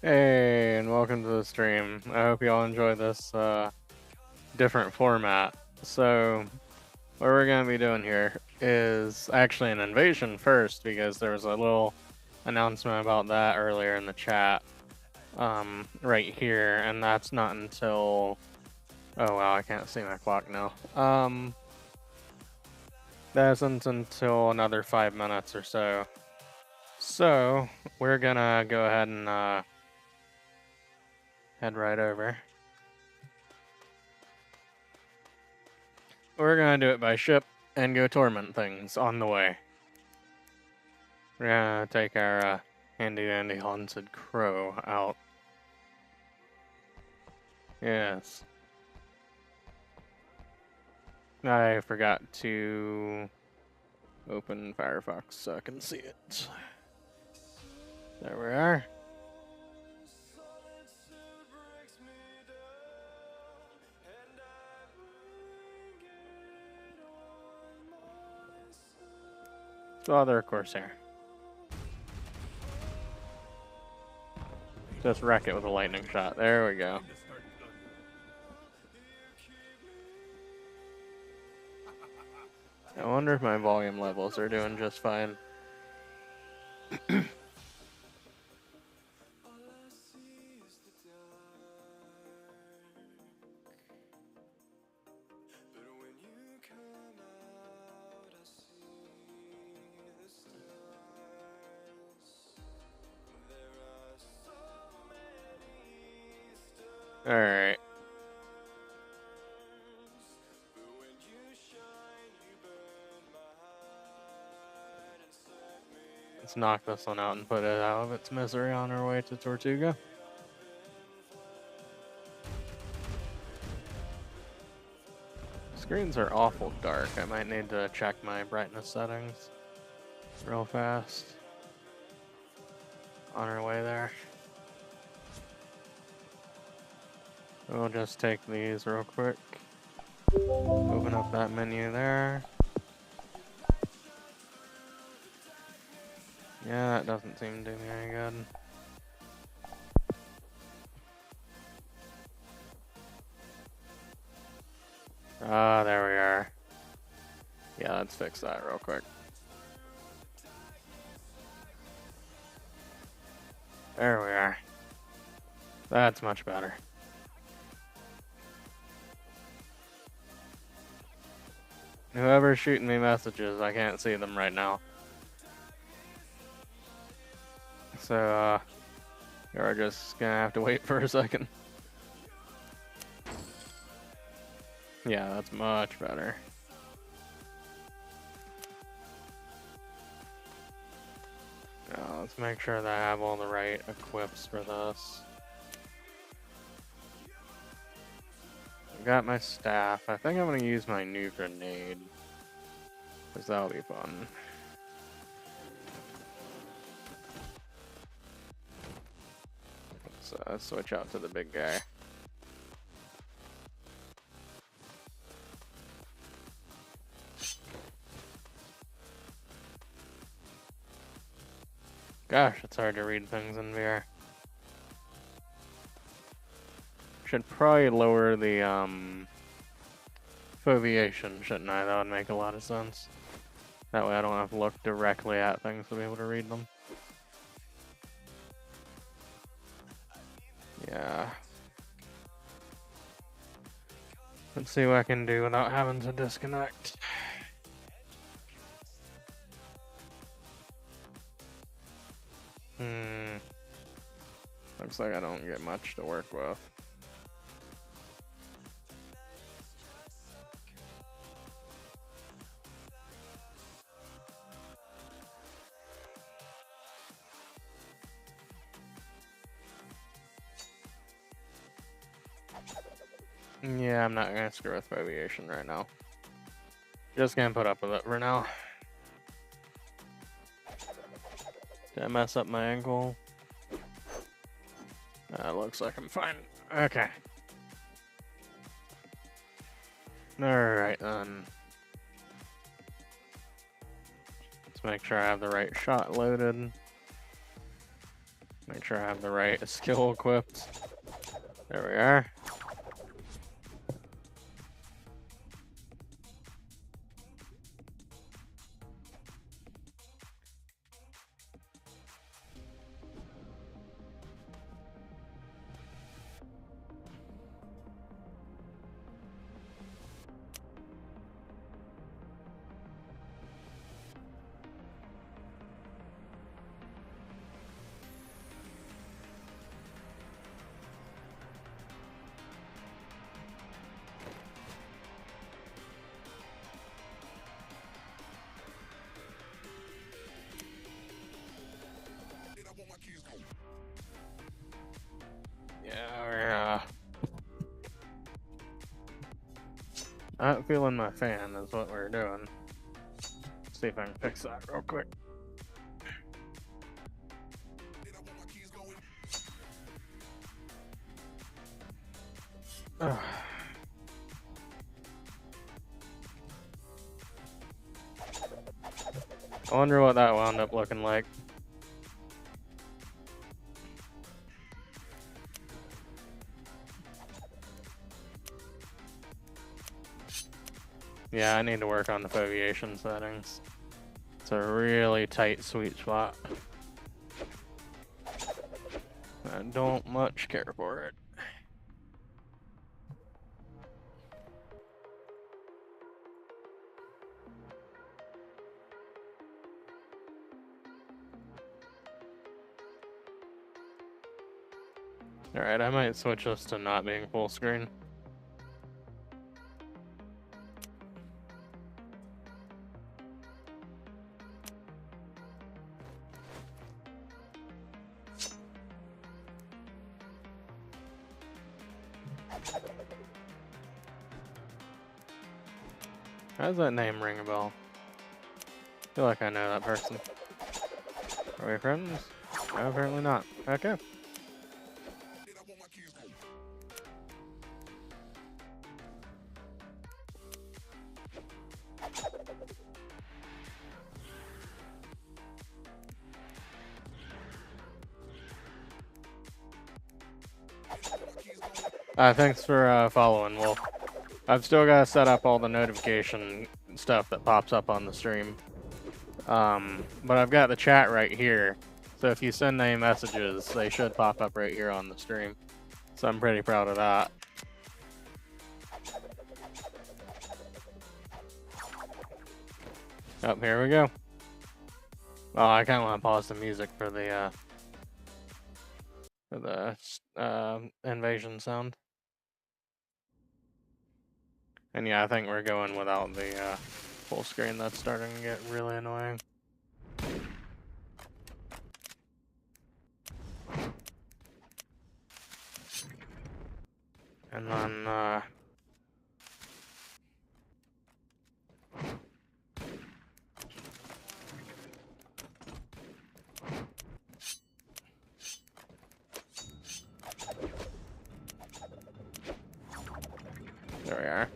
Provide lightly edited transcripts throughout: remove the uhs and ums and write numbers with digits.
Hey, and welcome to the stream. I hope you all enjoy this different format. So, what we're going to be doing here is actually an invasion first, because there was a little announcement about that earlier in the chat right here, and that's not until... Oh wow, I can't see my clock now. That isn't until another 5 minutes or so. So, we're going to go ahead and head right over. We're gonna do it by ship and go torment things on the way. We're gonna take our handy dandy haunted crow out. Yes. I forgot to open Firefox so I can see it. There we are. Father Corsair. Just wreck it with a lightning shot. There we go. I wonder if my volume levels are doing just fine. Alright. Let's knock this one out and put it out of its misery on our way to Tortuga. Screens are awful dark. I might need to check my brightness settings real fast. On our way there. We'll just take these real quick. Open up that menu there. Yeah, that doesn't seem to do me any good. Ah, there we are. Yeah, let's fix that real quick. There we are. That's much better. Whoever's shooting me messages, I can't see them right now. So, you're just gonna have to wait for a second. Yeah, that's much better. Now, let's make sure that I have all the right equips for this. I got my staff. I think I'm gonna use my new grenade, because that'll be fun. Let's switch out to the big guy. Gosh, it's hard to read things in VR. Should probably lower the foveation, shouldn't I? That would make a lot of sense. That way I don't have to look directly at things to be able to read them. Yeah. Let's see what I can do without having to disconnect. Looks like I don't get much to work with. Yeah, I'm not gonna screw with foveation right now. Just gonna put up with it for now. Did I mess up my ankle? Looks like I'm fine. Okay. Alright then. Let's make sure I have the right shot loaded. Make make sure I have the right skill equipped. There we are. Yeah, we're not feeling my fan is what we're doing. See if I can fix that real quick. I wonder what that wound up looking like. Yeah, I need to work on the foveation settings. It's a really tight sweet spot. I don't much care for it. Alright, I might switch this to not being full screen. How does that name ring a bell? I feel like I know that person. Are we friends? No, apparently not. Okay. Thanks for following, Wolf. I've still got to set up all the notification stuff that pops up on the stream. But I've got the chat right here. So if you send any messages, they should pop up right here on the stream. So I'm pretty proud of that. Oh, here we go. Oh, I kind of want to pause the music for the invasion sound. And yeah, I think we're going without the full screen. That's starting to get really annoying. And then there we are.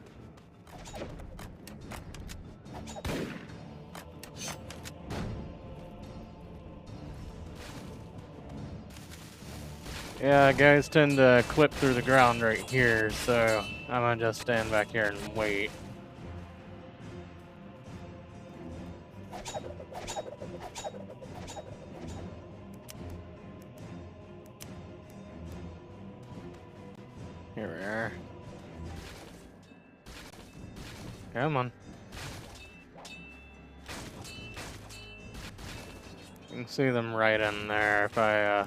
Yeah, guys tend to clip through the ground right here, so I'm gonna just stand back here and wait. Here we are. Come on. You can see them right in there if I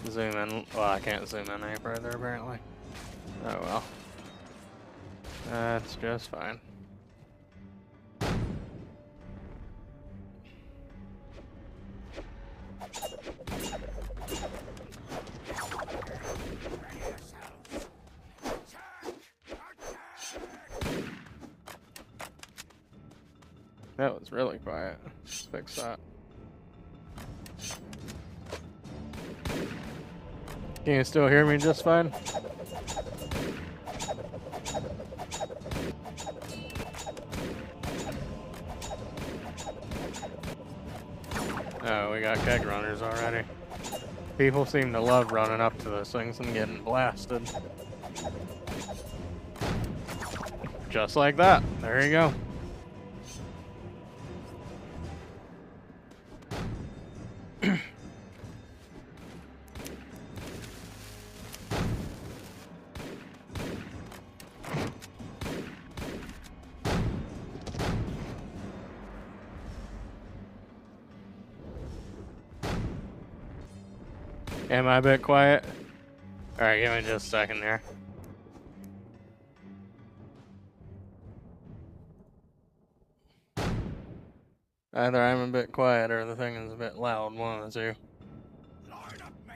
zoom in. Well, I can't zoom in any further apparently. Oh well. That's just fine. That was really quiet. Let's fix that. Can you still hear me just fine? Oh, we got keg runners already. People seem to love running up to those things and getting blasted. Just like that. There you go. Am I a bit quiet? Alright, give me just a second here. Either I'm a bit quiet or the thing is a bit loud, one of the two.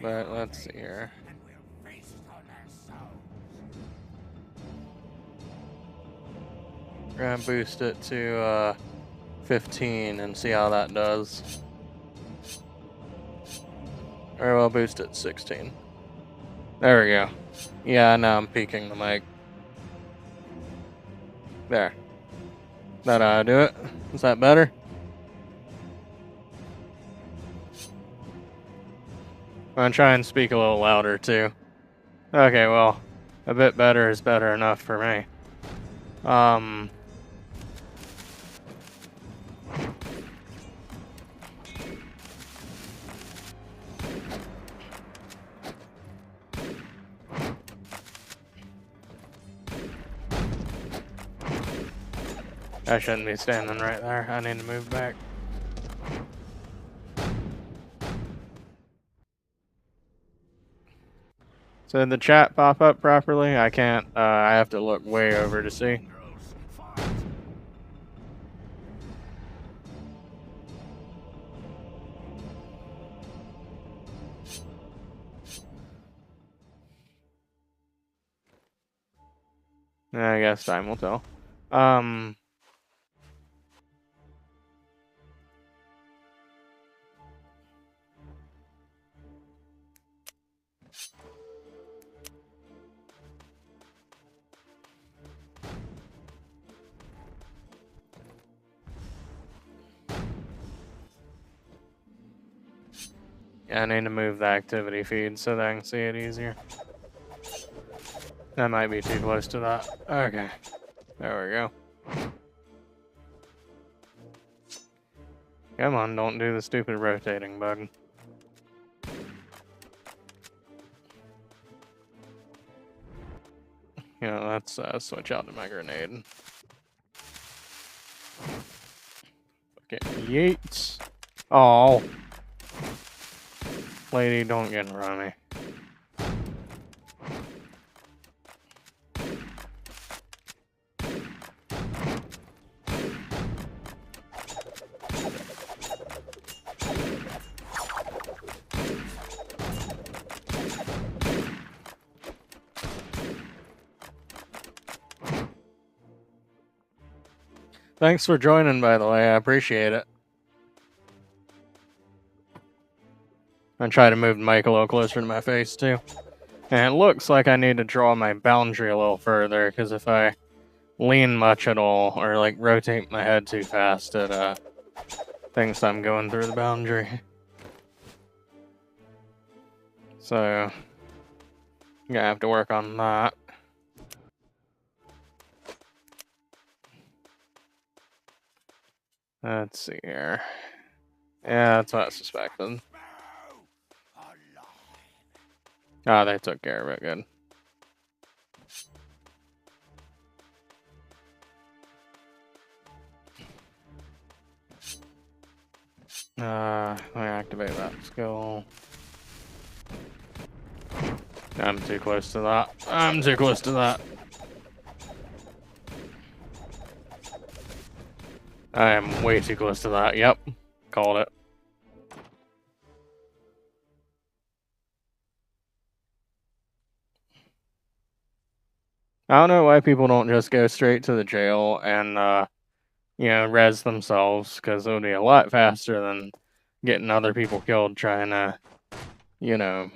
But let's see here. We're gonna boost it to 15 and see how that does. Or we'll boost it to 16. There we go. Yeah, now I'm peaking the mic. There. That ought to do it. Is that better? I'm gonna try and speak a little louder too. Okay, well, a bit better is better enough for me. I shouldn't be standing right there. I need to move back. So did the chat pop up properly? I can't. I have to look way over to see. I guess time will tell. Yeah, I need to move the activity feed so that I can see it easier. That might be too close to that. Okay. There we go. Come on, don't do the stupid rotating bug. You know, let's switch out to my grenade. Okay, yeets. Oh. Lady, don't get in front of me. Thanks for joining, by the way. I appreciate it. I'm trying to move the mic a little closer to my face, too. And it looks like I need to draw my boundary a little further, because if I lean much at all, or like rotate my head too fast, it thinks I'm going through the boundary. So, I'm gonna have to work on that. Let's see here. Yeah, that's what I suspected. Ah, they took care of it good. Let me activate that skill. I'm too close to that. I'm too close to that. I am way too close to that. Yep. Called it. I don't know why people don't just go straight to the jail and, you know, res themselves, because it would be a lot faster than getting other people killed trying to, you know,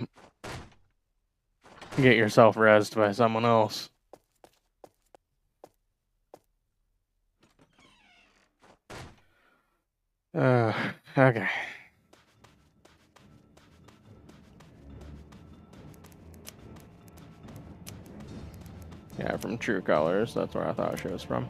get yourself resed by someone else. Okay. Yeah, from True Colors. That's where I thought she was from.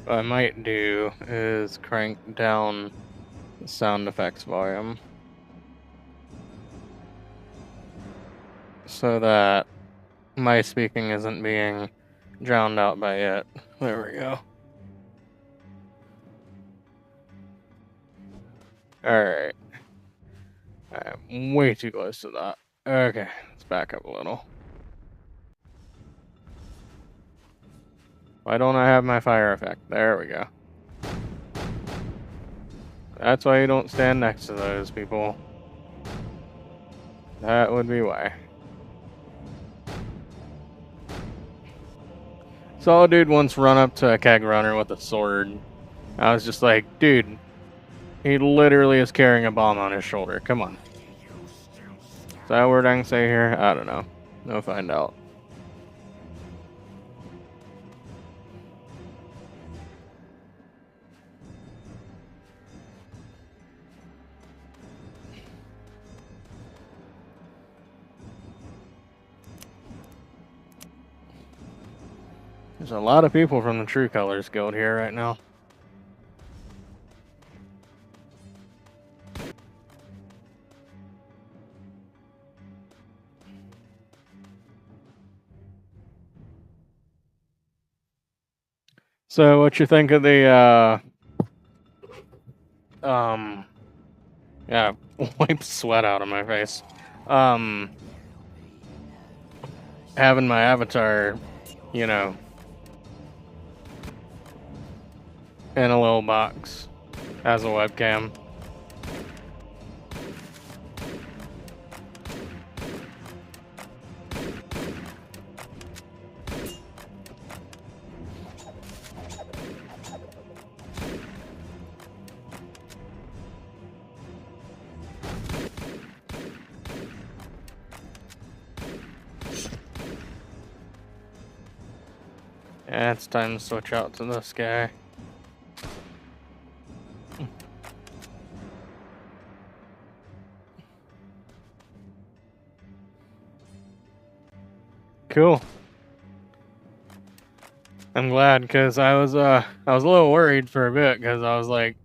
What I might do is crank down the sound effects volume so that my speaking isn't being drowned out by it. There we go. Alright. I'm way too close to that. Okay, let's back up a little. Why don't I have my fire effect? There we go. That's why you don't stand next to those people. That would be why. Saw a dude once run up to a keg runner with a sword. I was just like, dude, he literally is carrying a bomb on his shoulder. Come on. Is that a word I can say here? I don't know. We'll find out. There's a lot of people from the True Colors Guild here right now. So, what you think of the, yeah, wipe sweat out of my face. Having my avatar, you know, in a little box as a webcam. Yeah, it's time to switch out to this guy. Cool. I'm glad, because I was a little worried for a bit, because I was like,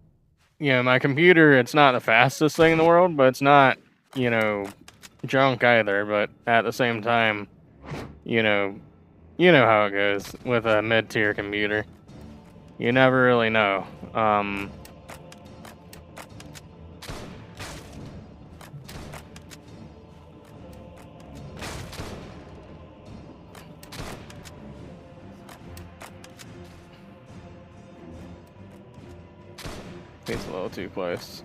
you know, my computer, it's not the fastest thing in the world, but it's not, you know, junk either. But at the same time, you know how it goes with a mid-tier computer. You never really know. He's a little too close.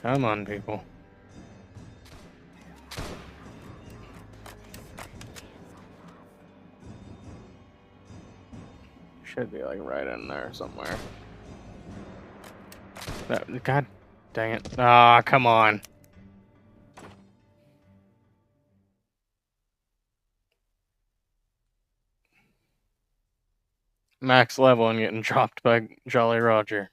Come on, people. Should be like right in there somewhere. God dang it. Ah, come on. Max level and getting dropped by Jolly Roger.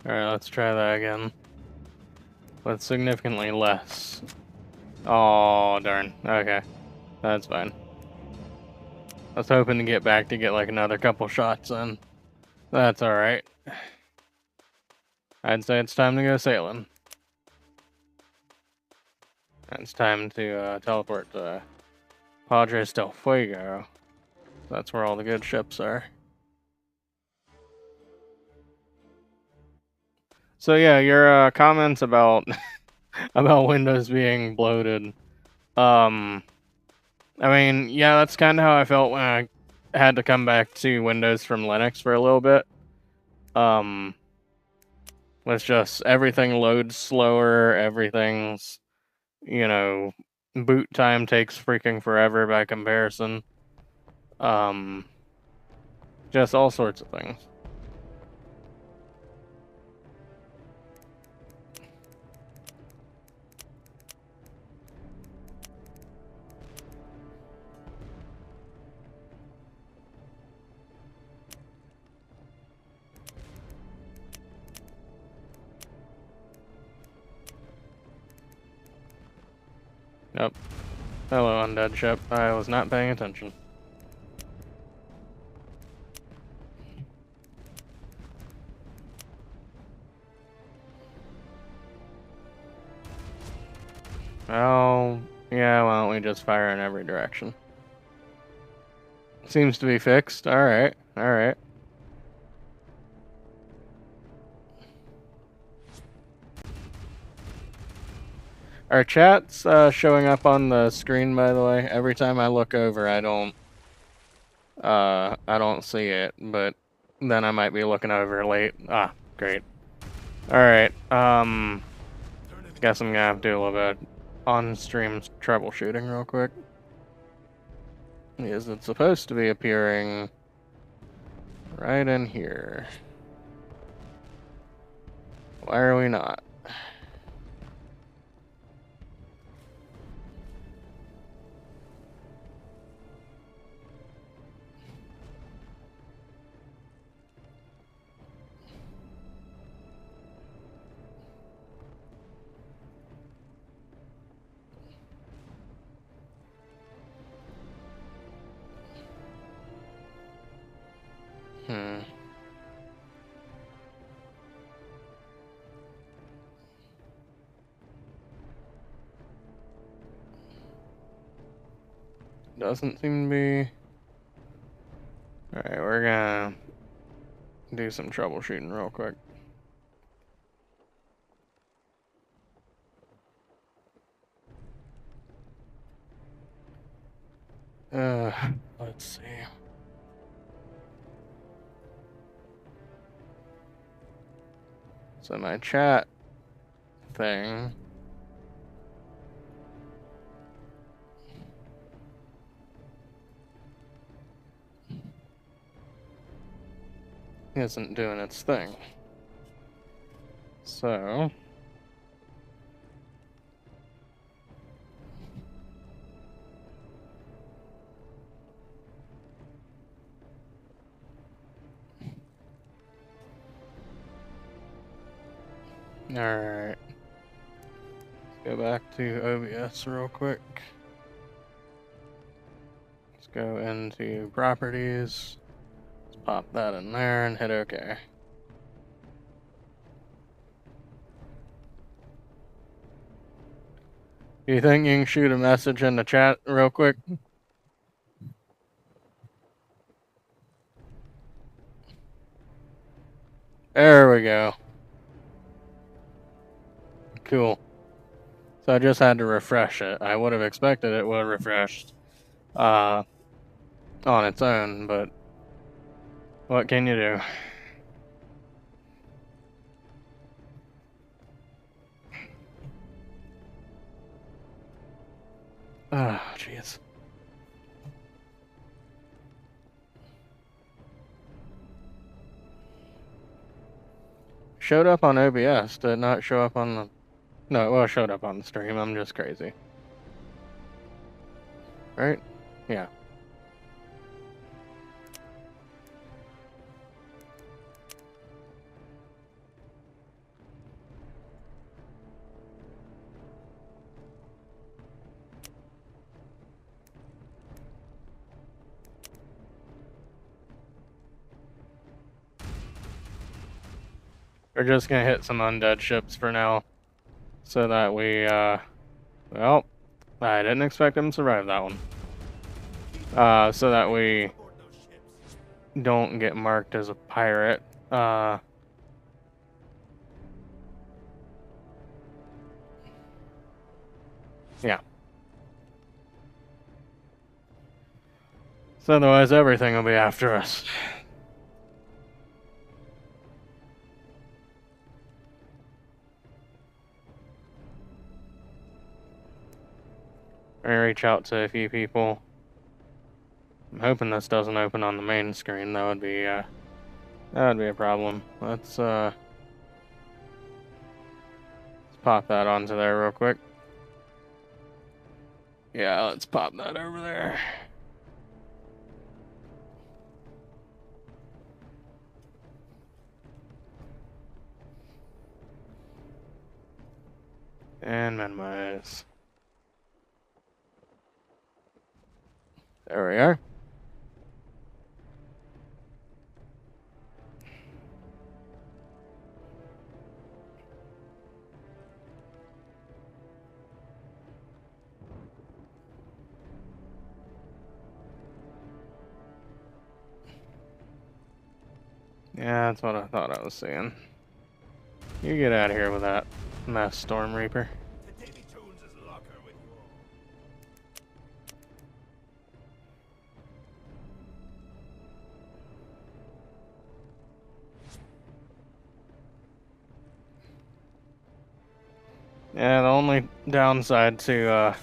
Alright, let's try that again. With significantly less. Oh, darn. Okay. That's fine. I was hoping to get back to get like another couple shots in. That's alright. I'd say it's time to go sailing. It's time to teleport to Padres del Fuego. That's where all the good ships are. So yeah, your comments about about Windows being bloated. I mean, yeah, that's kind of how I felt when I had to come back to Windows from Linux for a little bit. Was just everything loads slower, everything's, you know, boot time takes freaking forever by comparison. Just all sorts of things. Yep. Hello, undead ship. I was not paying attention. Oh, yeah, why don't we just fire in every direction? Seems to be fixed. Alright, alright. Our chat's showing up on the screen, by the way. Every time I look over, I don't see it, but then I might be looking over late. Ah, great. Alright, guess I'm gonna have to do a little bit on-stream troubleshooting real quick. Is it supposed to be appearing right in here? Why are we not? Doesn't seem to be. Alright, we're gonna do some troubleshooting real quick. Let's see. So my chat thing isn't doing its thing. So alright. Let's go back to OBS real quick. Let's go into properties. Let's pop that in there and hit OK. Do you think you can shoot a message in the chat real quick? There we go. Cool. So I just had to refresh it. I would have expected it would have refreshed on its own, but what can you do? Ah, oh, jeez. Showed up on OBS, did not show up on the... No, well, it showed up on the stream. I'm just crazy. Right? Yeah. We're just gonna hit some undead ships for now, so that we, well, I didn't expect him to survive that one. So that we don't get marked as a pirate. Yeah. So otherwise, everything will be after us. I reach out to a few people. I'm hoping this doesn't open on the main screen. That would be a problem. Let's pop that onto there real quick. Yeah, let's pop that over there. And minimize. There we are. Yeah, that's what I thought I was seeing. You get out of here with that mess, Storm Reaper. Yeah, the only downside to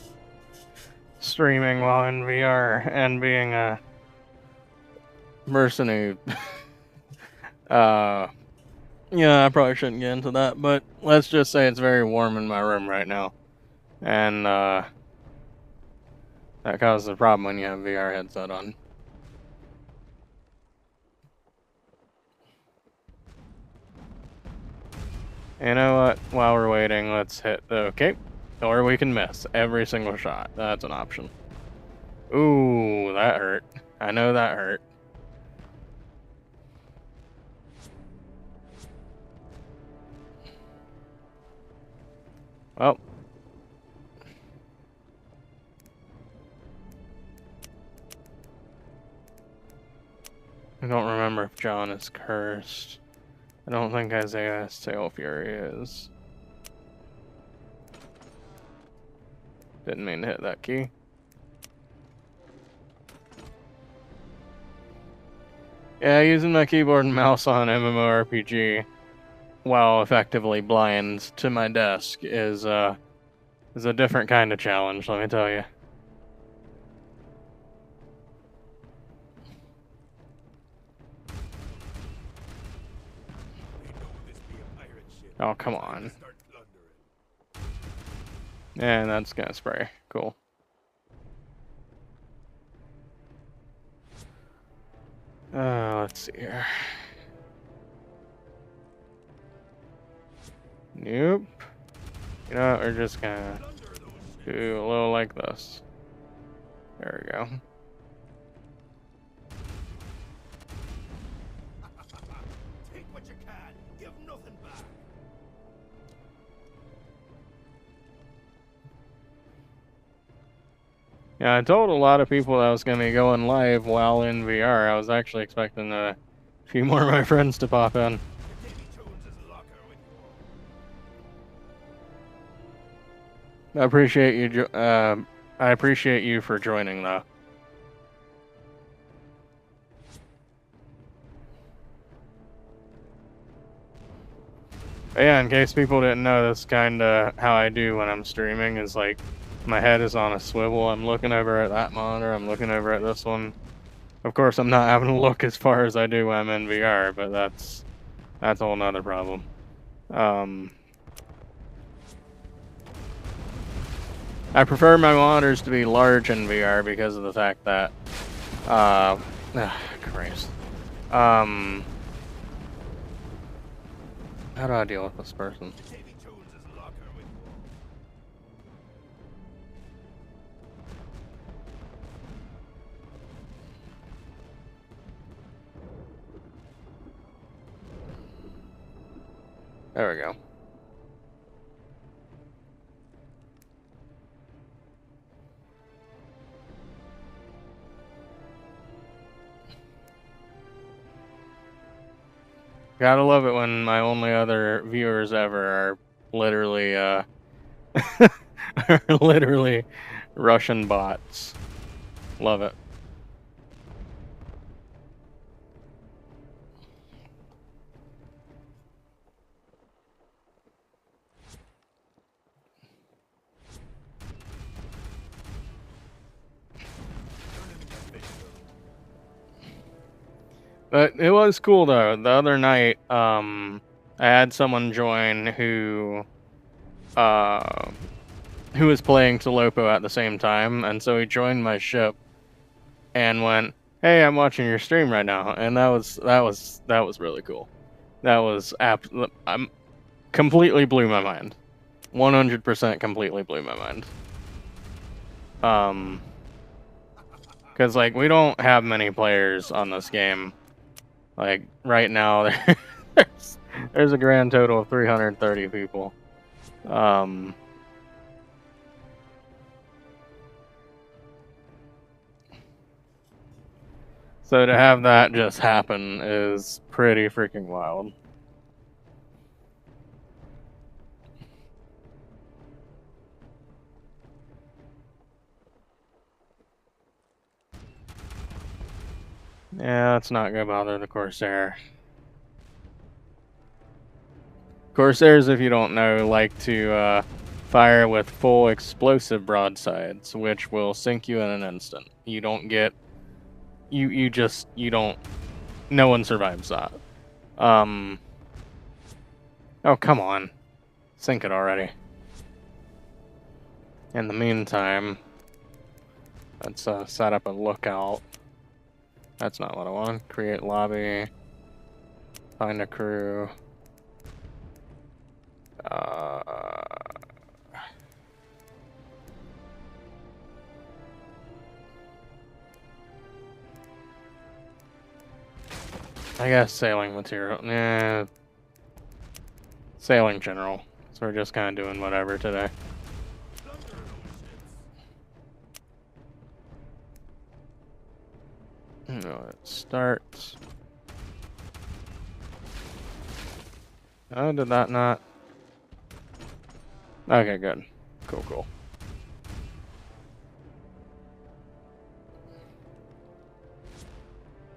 streaming while in VR and being a person who yeah, I probably shouldn't get into that, but let's just say it's very warm in my room right now. And that causes a problem when you have VR headset on. You know what? While we're waiting, let's hit the okay. Or we can miss every single shot. That's an option. Ooh, that hurt. I know that hurt. Well. I don't remember if John is cursed. I don't think Isaiah's Tail Fury is. Didn't mean to hit that key. Yeah, using my keyboard and mouse on MMORPG while effectively blind to my desk is a different kind of challenge, let me tell you. Oh, come on. And that's gonna spray. Cool. Let's see here. Nope. You know what, we're just gonna do a little like this. There we go. Take what you can, give nothing back. Yeah, I told a lot of people that I was gonna be going live while in VR. I was actually expecting a few more of my friends to pop in. I appreciate you. I appreciate you for joining, though. But yeah, in case people didn't know, that's kind of how I do when I'm streaming. Is like my head is on a swivel. I'm looking over at that monitor. I'm looking over at this one. Of course, I'm not having to look as far as I do when I'm in VR, but that's a whole nother problem. I prefer my monitors to be large in VR because of the fact that, Christ. How do I deal with this person? There we go. Gotta love it when my only other viewers ever are literally, are literally Russian bots. Love it. But it was cool though. The other night, I had someone join who was playing TLOPO at the same time, and so he joined my ship and went, "Hey, I'm watching your stream right now," and that was really cool. That was I'm completely blew my mind. 100% completely blew my mind. Because like we don't have many players on this game. Like right now, there's a grand total of 330 people. So to have that just happen is pretty freaking wild. Yeah, let's not go bother the Corsair. Corsairs, if you don't know, like to fire with full explosive broadsides, which will sink you in an instant. You don't get... You don't... No one survives that. Oh, come on. Sink it already. In the meantime, let's set up a lookout. That's not what I want. Create lobby. Find a crew. I guess sailing material. Nah. Sailing general. So we're just kind of doing whatever today. No, it starts. Oh, did that not? Okay, good. Cool.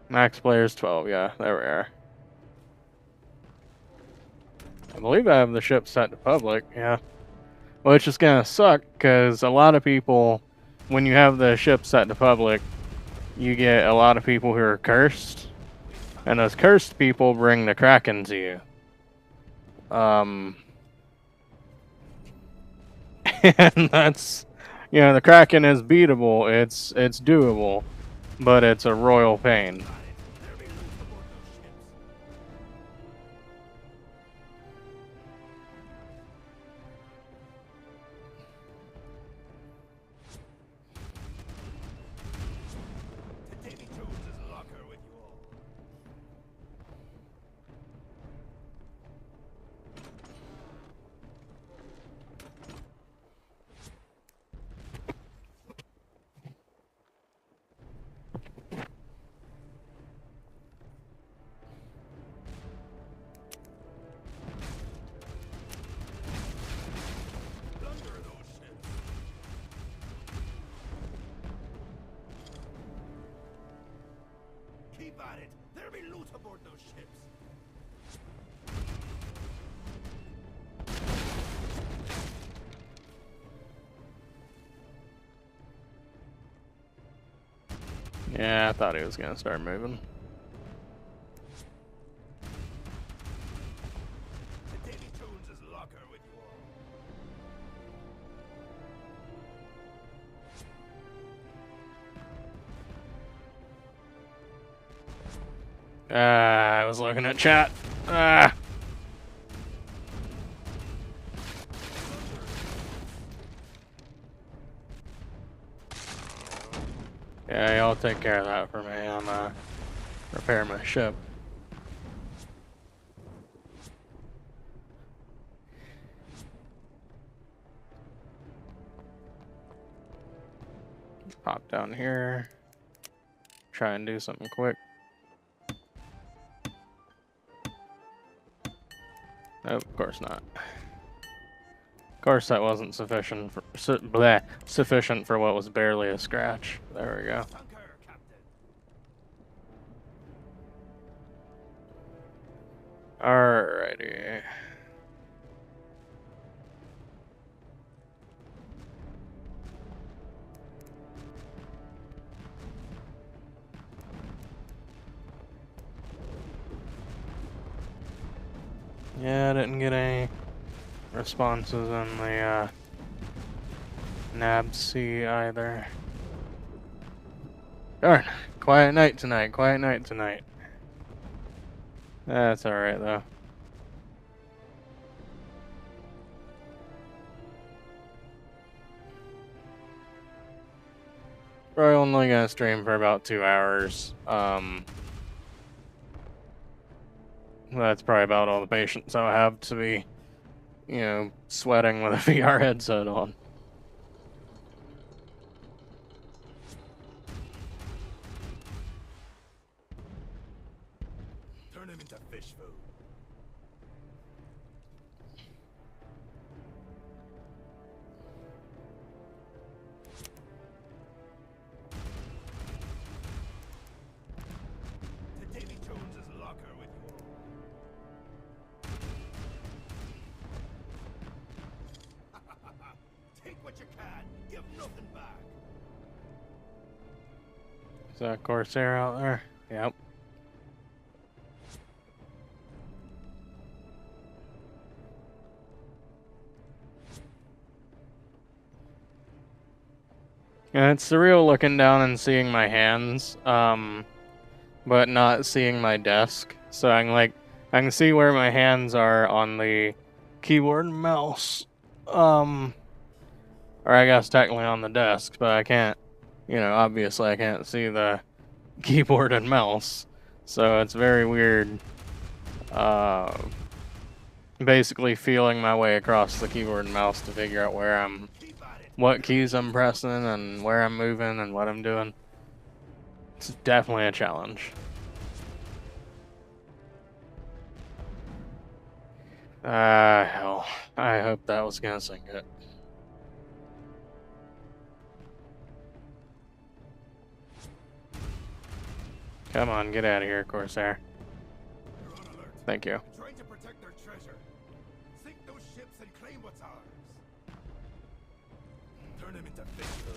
Max players 12, yeah, there we are. I believe I have the ship set to public, yeah. Which is gonna suck, because a lot of people, when you have the ship set to public, you get a lot of people who are cursed. And those cursed people bring the Kraken to you. And that's, you know, the Kraken is beatable, it's doable, but it's a royal pain. Keep at it. There'll be loot aboard those ships. Yeah, I thought he was gonna start moving. The Davy Jones's locker with you all. I was looking at chat. Ah. Yeah, y'all take care of that for me. I'm repair my ship. Pop down here. Try and do something quick. Nope, of course not. course, that wasn't sufficient for sufficient for what was barely a scratch. There we go. Alrighty. Yeah, I didn't get any responses on the NABC either. Darn, quiet night tonight, quiet night tonight. That's alright though. Probably only gonna stream for about 2 hours. That's probably about all the patience I have to be, you know, sweating with a VR headset on. Turn him into fish food. To Davy Jones's locker with you all. Take what you can, give nothing back. Is that Corsair out there? Yep. And it's surreal looking down and seeing my hands, but not seeing my desk. So I can see where my hands are on the keyboard and mouse. Or I guess technically on the desk, but I can't, you know, obviously I can't see the keyboard and mouse. So it's very weird, basically feeling my way across the keyboard and mouse to figure out what keys I'm pressing and where I'm moving and what I'm doing. It's definitely a challenge. Hell. I hope that was gonna sink it. Come on, get out of here, Corsair. They're on alert. Thank you. Trying to protect their treasure. Sink those ships and claim what's ours. Turn him into fish food.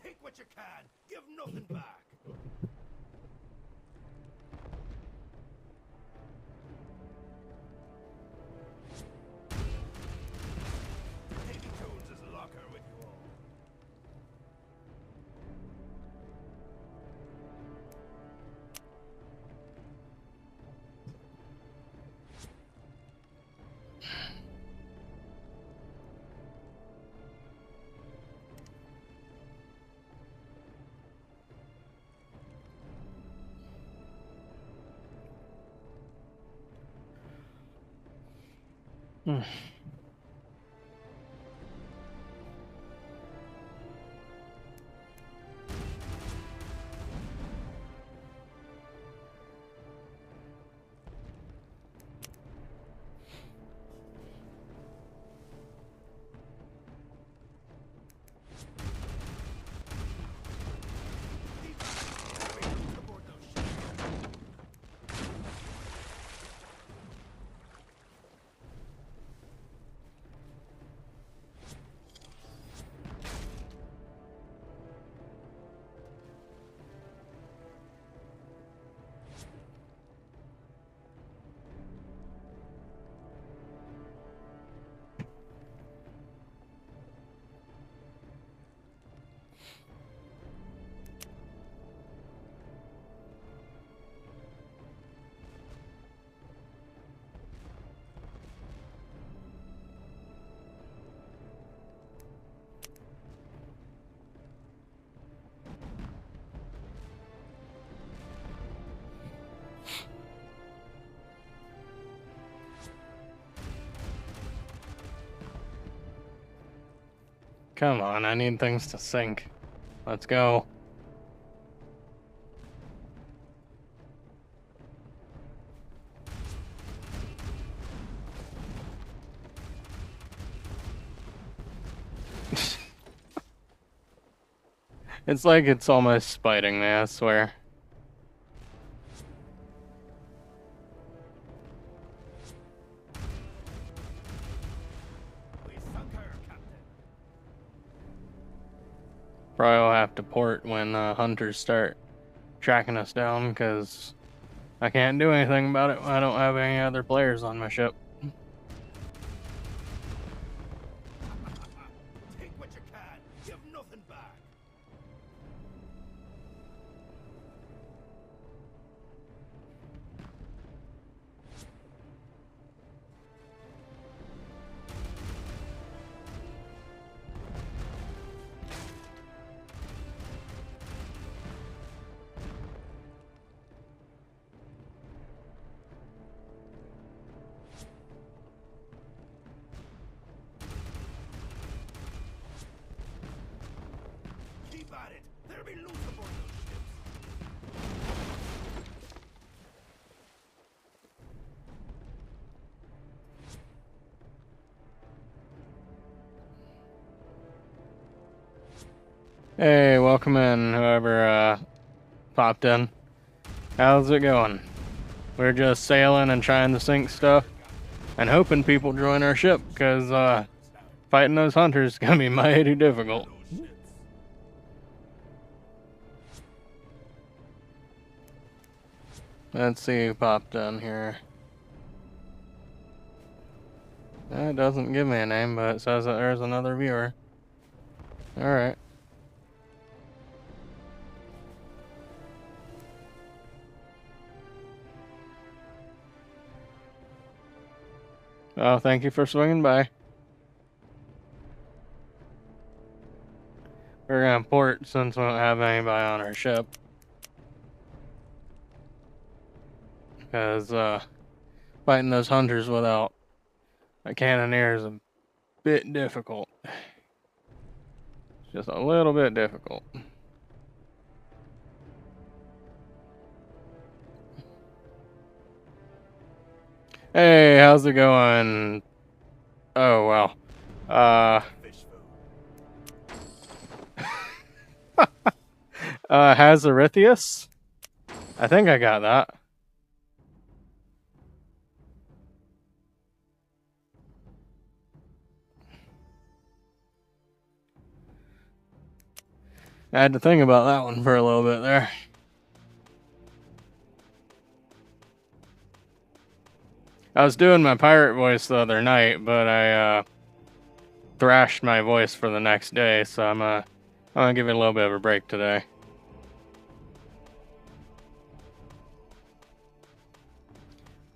Take what you can, give nothing back. Davy Jones's locker with you all. Aboard those ships. Come on, I need things to sink. Let's go. It's like it's almost spiting me, I swear. We sunk her, Captain. Probably will have to port when hunters start tracking us down, because I can't do anything about it when I don't have any other players on my ship. Take what you can. Give nothing back. Keep at it. There'll be loot aboard those ships. Hey, welcome in, whoever popped in. How's it going? We're just sailing and trying to sink stuff and hoping people join our ship, because fighting those hunters is gonna be mighty difficult. Those ships. Let's see who popped in here. It doesn't give me a name, but it says that there's another viewer. Alright. Oh, thank you for swinging by. We're gonna port since we don't have anybody on our ship. Because, fighting those hunters without a cannoneer is a bit difficult. It's just a little bit difficult. Hey, how's it going? Oh, wow. Fish food. Hazarithius? I think I got that. I had to think about that one for a little bit there. I was doing my pirate voice the other night, but I thrashed my voice for the next day, so I'm gonna give it a little bit of a break today.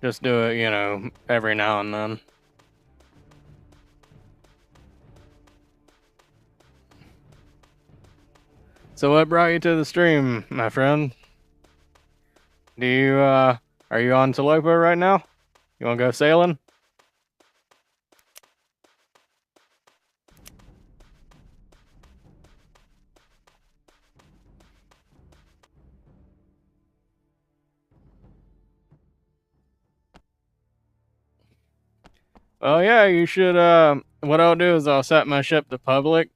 Just do it, you know, every now and then. So what brought you to the stream, my friend? Do you, are you on TLOPO right now? You wanna go sailing? Oh yeah, you should, what I'll do is I'll set my ship to public.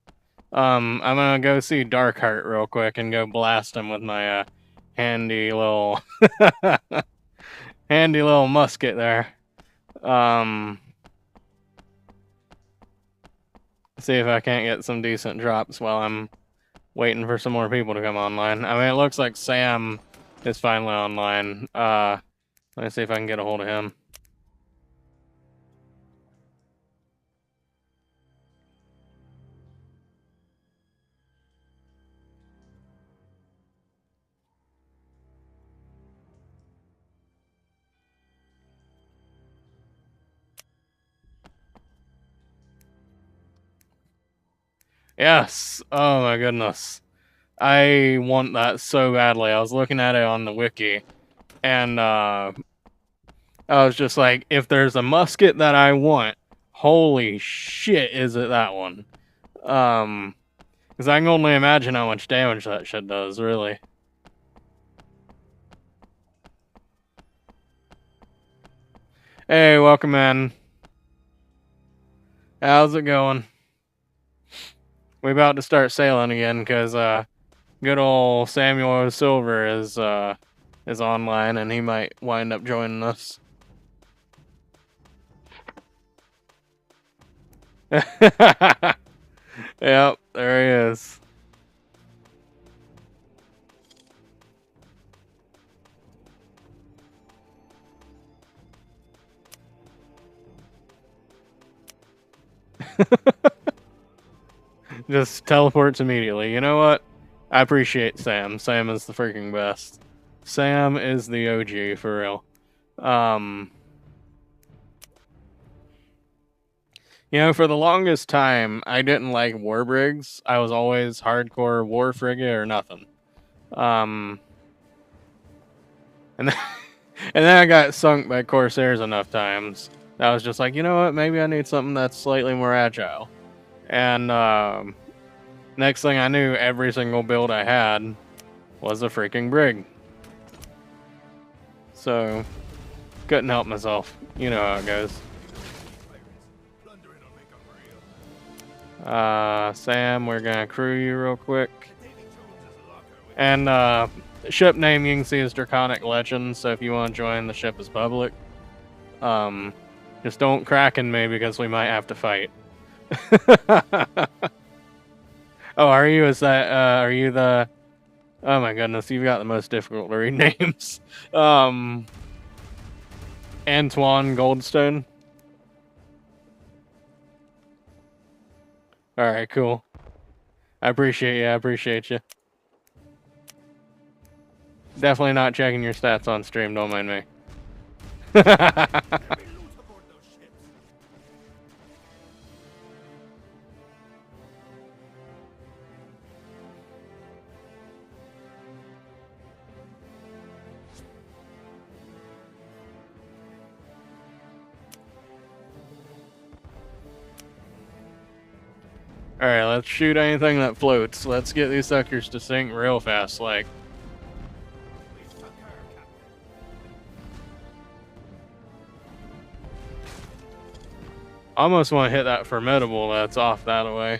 I'm gonna go see Darkheart real quick and go blast him with my, handy little, handy little musket there. See if I can't get some decent drops while I'm waiting for some more people to come online. I mean, it looks like Sam is finally online. Let me see if I can get a hold of him. Yes. Oh my goodness. I want that so badly. I was looking at it on the wiki, and I was just like, if there's a musket that I want, holy shit, is it that one? Because I can only imagine how much damage that shit does, really. Hey, welcome in. How's it going? We about to start sailing again, because, good old Samuel Silver is online, and he might wind up joining us. Yep, there he is. Just teleports immediately. You know what? I appreciate Sam. Sam is the freaking best. Sam is the OG, for real. You know, for the longest time, I didn't like warbrigs. I was always hardcore war frigate or nothing. And then, and then I got sunk by Corsairs enough times. I was just like, you know what? Maybe I need something that's slightly more agile. And next thing I knew, every single build I had was a freaking brig. So, couldn't help myself. You know how it goes. Sam, we're gonna crew you real quick. And ship name you can see is Draconic Legend, so if you want to join, the ship is public. Just don't Kraken me because we might have to fight. Oh, are you? Is that, are you the... Oh my goodness, you've got the most difficult to read names. Antoine Goldstone. Alright, cool. I appreciate you. Definitely not checking your stats on stream, don't mind me. Alright, let's shoot anything that floats. Let's get these suckers to sink real fast, like. Almost want to hit that formidable that's off that away.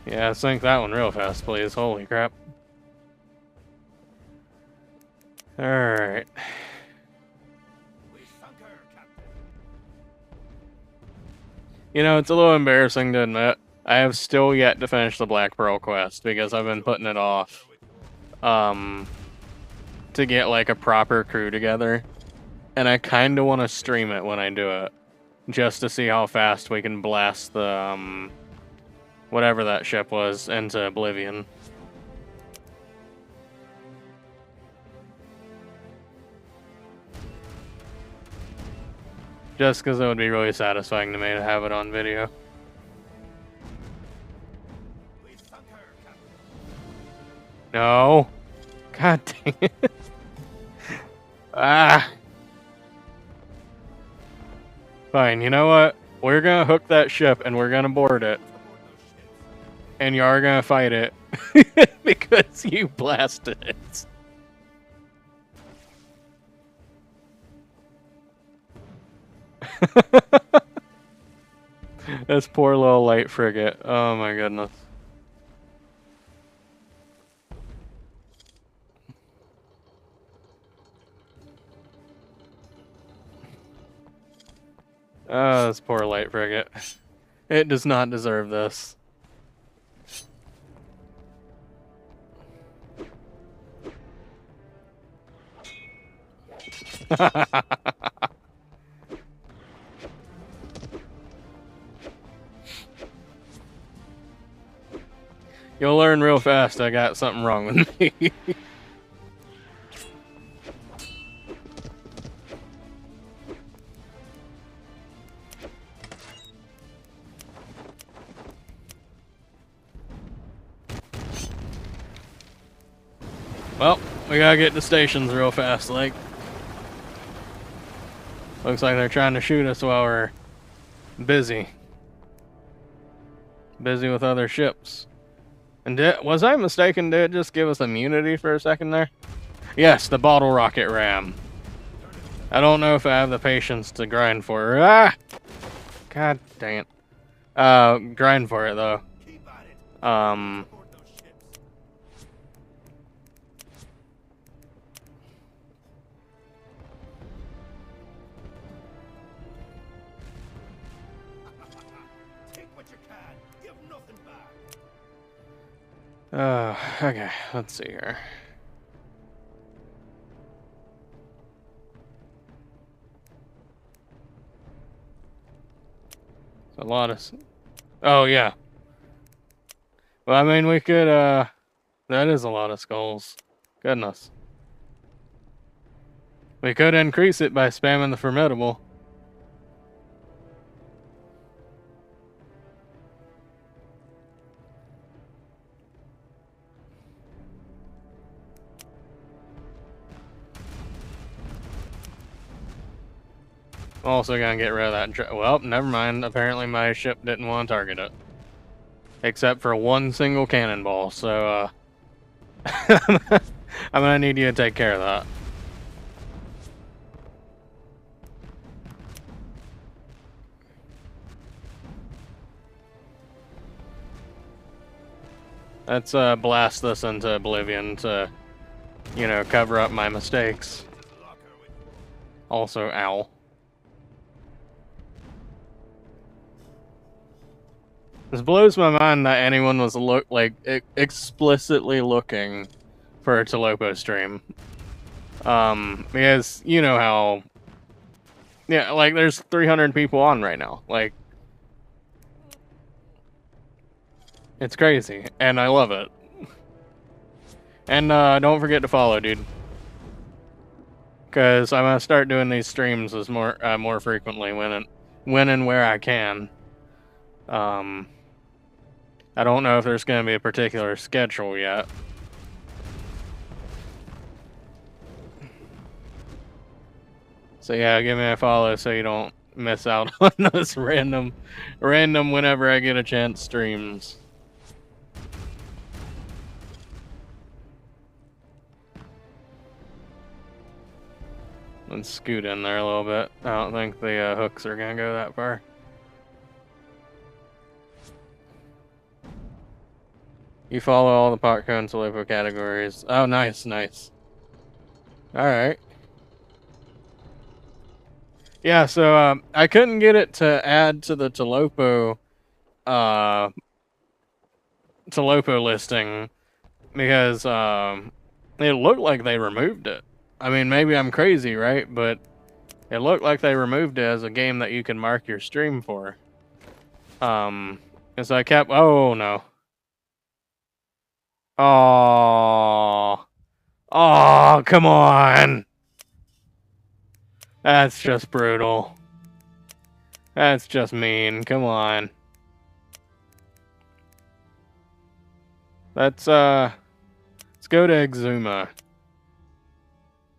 Yeah, sink that one real fast, please. Holy crap. Alright. You know, it's a little embarrassing to admit. I have still yet to finish the Black Pearl quest because I've been putting it off. To get like a proper crew together. And I kind of want to stream it when I do it. Just to see how fast we can blast the, whatever that ship was into oblivion. Just because it would be really satisfying to me to have it on video. No. God dang it. Ah. Fine, you know what? We're gonna hook that ship and we're gonna board it. And you are gonna fight it. Because you blasted it. This poor little light frigate. Oh my goodness. Oh, this poor light frigate. It does not deserve this. You'll learn real fast I got something wrong with me. Well, we gotta get to stations real fast, like. Looks like they're trying to shoot us while we're Busy. Busy with other ships. And was I mistaken? Did it just give us immunity for a second there? Yes, the bottle rocket ram. I don't know if I have the patience to grind for it. Ah! God dang it. Grind for it, though. Take what you can. Give nothing back. Okay, let's see here. A lot of... Oh, yeah. Well, I mean, we could, that is a lot of skulls. Goodness. We could increase it by spamming the formidable. Also gonna get rid of that. Well, never mind. Apparently my ship didn't want to target it. Except for one single cannonball, so, I'm gonna need you to take care of that. Let's, blast this into oblivion to, you know, cover up my mistakes. Also, ow. This blows my mind that anyone was explicitly looking for a TLOPO stream. Because you know how, yeah, like there's 300 people on right now. Like, it's crazy, and I love it. And don't forget to follow, dude, because I'm gonna start doing these streams as more frequently when and where I can. I don't know if there's gonna be a particular schedule yet. So yeah, give me a follow so you don't miss out on those random whenever I get a chance streams. Let's scoot in there a little bit. I don't think the hooks are gonna go that far. You follow all the popcorn TLOPO categories. Oh, nice, nice. Alright. Yeah, so I couldn't get it to add to the TLOPO TLOPO listing because it looked like they removed it. I mean, maybe I'm crazy, right? But it looked like they removed it as a game that you can mark your stream for. And so I kept... Oh, no. Oh, oh, come on. That's just brutal. That's just mean. Come on. Let's go to Exuma.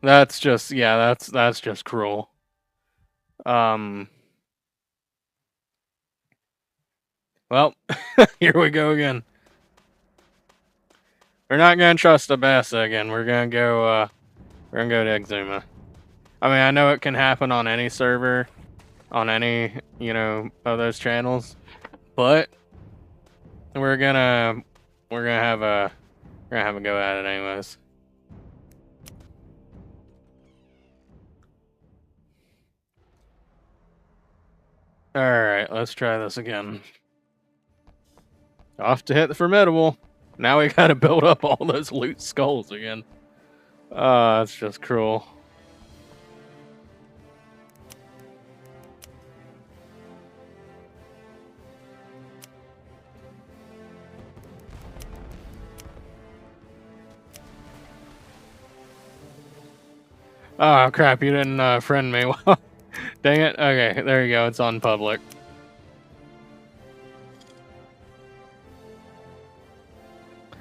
That's just, yeah, that's just cruel. Well, here we go again. We're not gonna trust Abasa again. We're gonna go to Exuma. I mean, I know it can happen on any server, on any, you know, of those channels, but we're gonna have a go at it anyways. All right, let's try this again. Off to hit the formidable. Now we gotta build up all those loot skulls again. That's just cruel. Oh crap, you didn't friend me. Dang it. Okay, there you go. It's on public.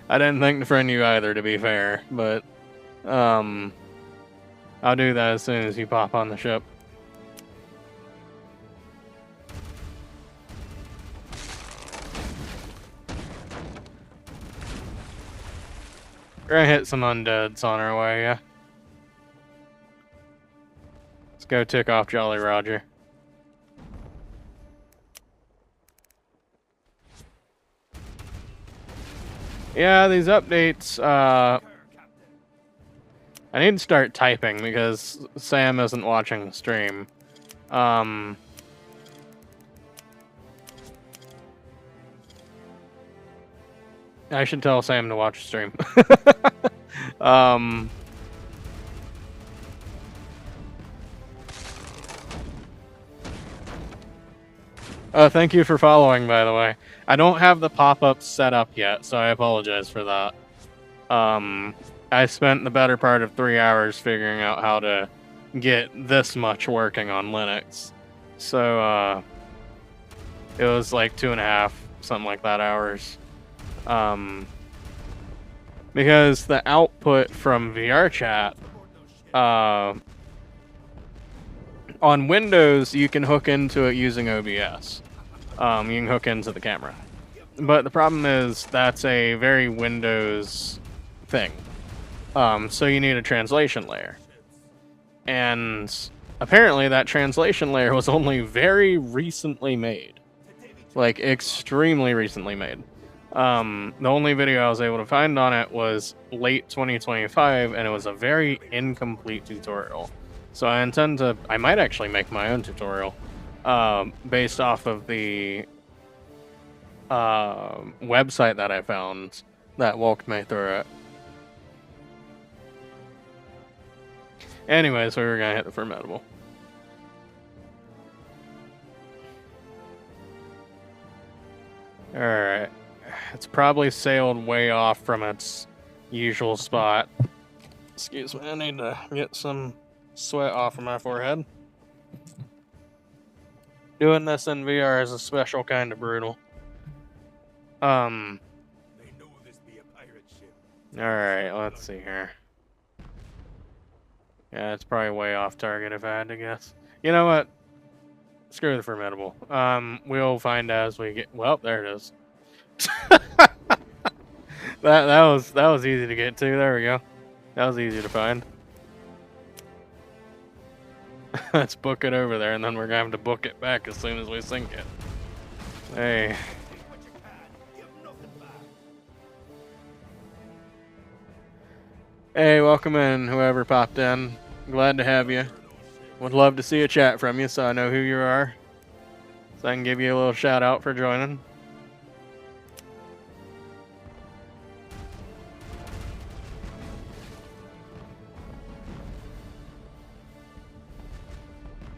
I didn't think to friend you either, to be fair, but I'll do that as soon as you pop on the ship. We're gonna hit some undeads on our way, yeah. Let's go tick off Jolly Roger. Yeah, these updates, I need to start typing because Sam isn't watching the stream. I should tell Sam to watch the stream. Thank you for following, by the way. I don't have the pop-ups set up yet, so I apologize for that. I spent the better part of 3 hours figuring out how to get this much working on Linux. So, it was like 2.5, something like that, hours. Because the output from VRChat, on Windows, you can hook into it using OBS. You can hook into the camera. But the problem is that's a very Windows thing. So you need a translation layer. And apparently that translation layer was only very recently made. Like, extremely recently made. The only video I was able to find on it was late 2025, and it was a very incomplete tutorial. So I might actually make my own tutorial, based off of the website that I found that walked me through it. Anyways, we were gonna hit the formidable. Alright. It's probably sailed way off from its usual spot. Excuse me, I need to get some sweat off of my forehead. Doing this in VR is a special kind of brutal. They know this be a pirate ship. Alright, let's see here. Yeah, it's probably way off target if I had to guess. You know what? Screw the formidable. We'll find as we get. Well, there it is. that was easy to get to. There we go. That was easy to find. Let's book it over there, and then we're gonna have to book it back as soon as we sink it. Hey. Take what you can, give nothing back. Hey, welcome in, whoever popped in. Glad to have you. Would love to see a chat from you so I know who you are. So I can give you a little shout out for joining.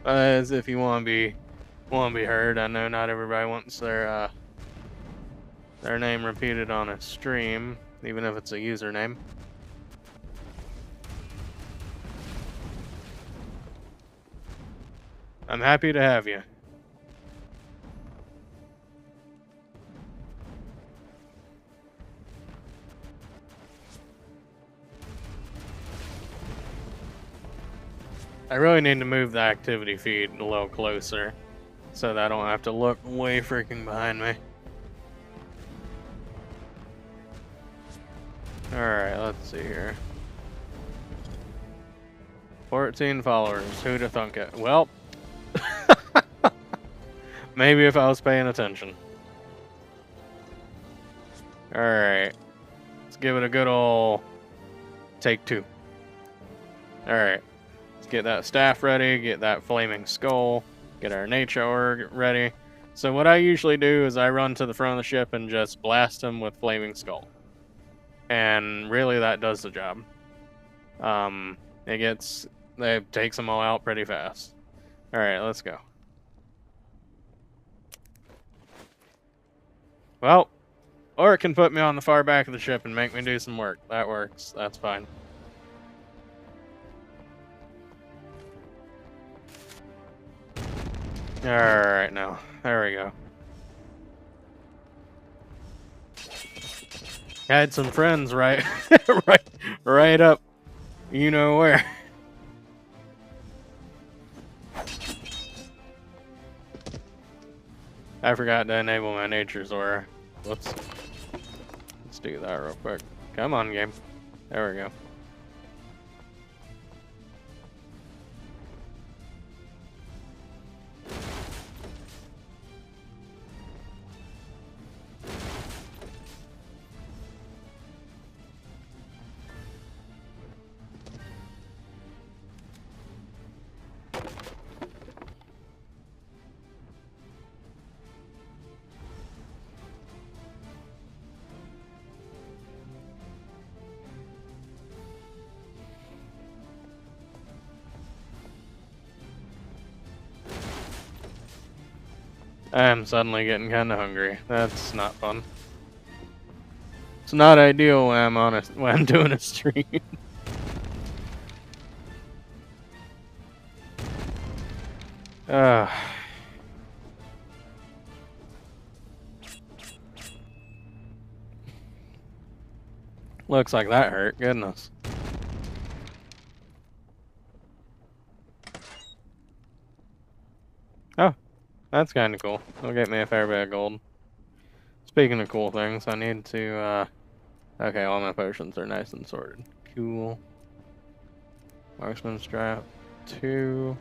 As if you want to be heard. I know not everybody wants their name repeated on a stream, even if it's a username. I'm happy to have you. I really need to move the activity feed a little closer so that I don't have to look way freaking behind me. Alright, let's see here. 14 followers. Who'da thunk it? Well, maybe if I was paying attention. Alright. Let's give it a good ol' take 2. Alright. Let's get that staff ready, get that flaming skull, get our nature org ready. So what I usually do is I run to the front of the ship and just blast him with flaming skull. And really that does the job. It takes them all out pretty fast. Alright, let's go. Well, or it can put me on the far back of the ship and make me do some work. That works. That's fine. Alright, now. There we go. Had some friends right, right up, you know where. I forgot to enable my nature's aura. Let's do that real quick. Come on, game. There we go. I am suddenly getting kind of hungry. That's not fun. It's not ideal when I'm on when I'm doing a stream. Looks like that hurt. Goodness. Oh, that's kind of cool. It'll get me a fair bit of gold. Speaking of cool things, I need to, okay, all my potions are nice and sorted. Cool. Marksman strap. 2.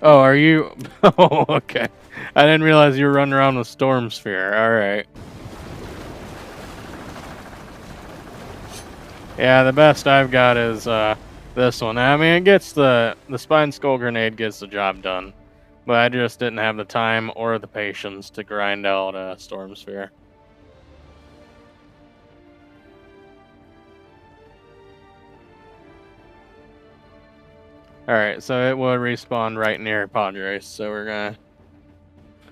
Oh, are you? Oh, okay. I didn't realize you were running around with Storm Sphere. Alright. Yeah, the best I've got is, this one. I mean, it gets the Spine Skull Grenade gets the job done. But I just didn't have the time or the patience to grind out a Storm Sphere. Alright, so it will respawn right near Padres, so we're gonna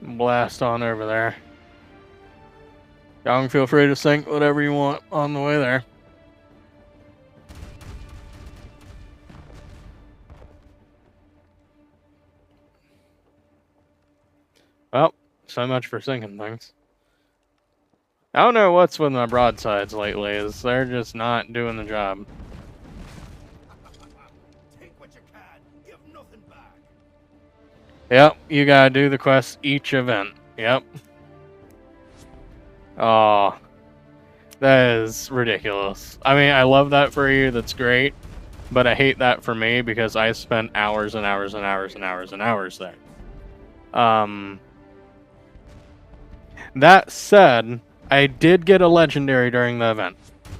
blast on over there. Y'all can feel free to sink whatever you want on the way there. Well, so much for sinking things. I don't know what's with my broadsides lately, is they're just not doing the job. Take what you can, give nothing back. Yep, you gotta do the quest each event. Yep. Oh, that is ridiculous. I mean, I love that for you, that's great. But I hate that for me because I spent hours and hours and hours and hours and hours there. That said, I did get a legendary during the event.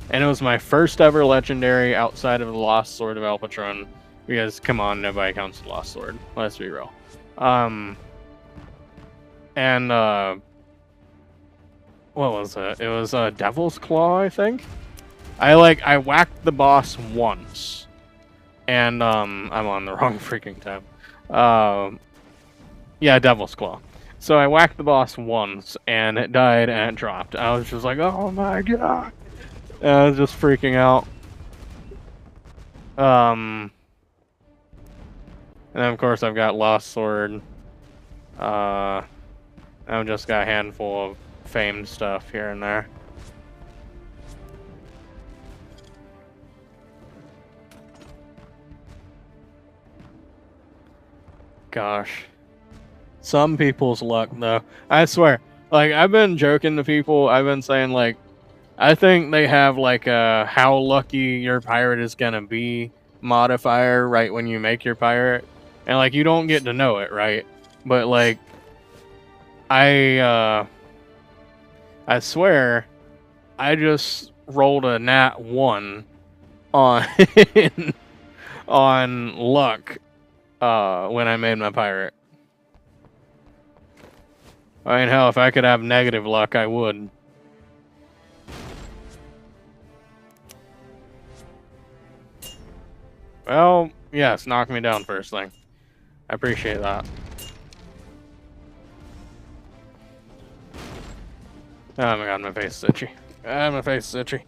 And it was my first ever legendary outside of the Lost Sword of El Patron. Because, come on, nobody counts the Lost Sword. Let's be real. What was it? It was Devil's Claw, I think? I whacked the boss once. And, I'm on the wrong freaking tab. Yeah, Devil's Claw. So I whacked the boss once, and it died, and it dropped. I was just like, oh my god! And I was just freaking out. And then, of course, I've got Lost Sword. I've just got a handful of famed stuff here and there. Gosh. Some people's luck, though. I swear. Like, I've been joking to people. I've been saying, like, I think they have, like, a how lucky your pirate is gonna be modifier right when you make your pirate. And, like, you don't get to know it, right? But, like, I swear, I just rolled a nat 1 on, on luck, when I made my pirate. I mean, hell, if I could have negative luck, I would. Well, yes, knock me down first thing. I appreciate that. Oh my god, my face is itchy. Ah, my face is itchy.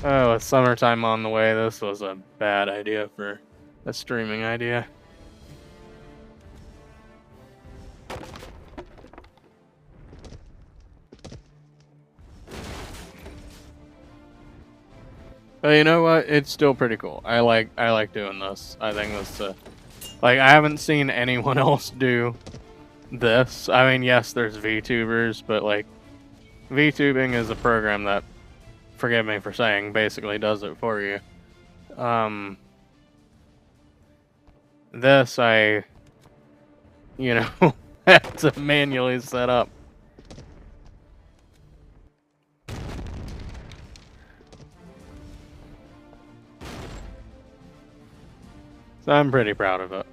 Oh, with summertime on the way, this was a bad idea for a streaming idea. But you know what? It's still pretty cool. I like doing this. I think this like I haven't seen anyone else do this. I mean, yes, there's VTubers, but like VTubing is a program that, forgive me for saying, basically does it for you. This I, you know, had to manually set up. So I'm pretty proud of it.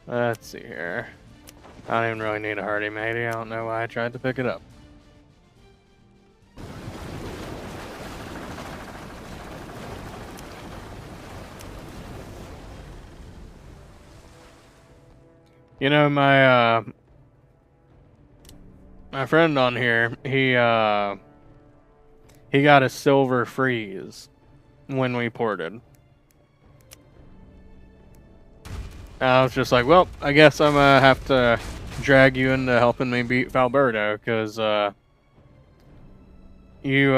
Let's see here. I don't even really need a hardy matey. I don't know why I tried to pick it up. You know, my friend on here, he got a silver freeze when we ported. I was just like, well, I guess I'm gonna have to drag you into helping me beat Falberto, because you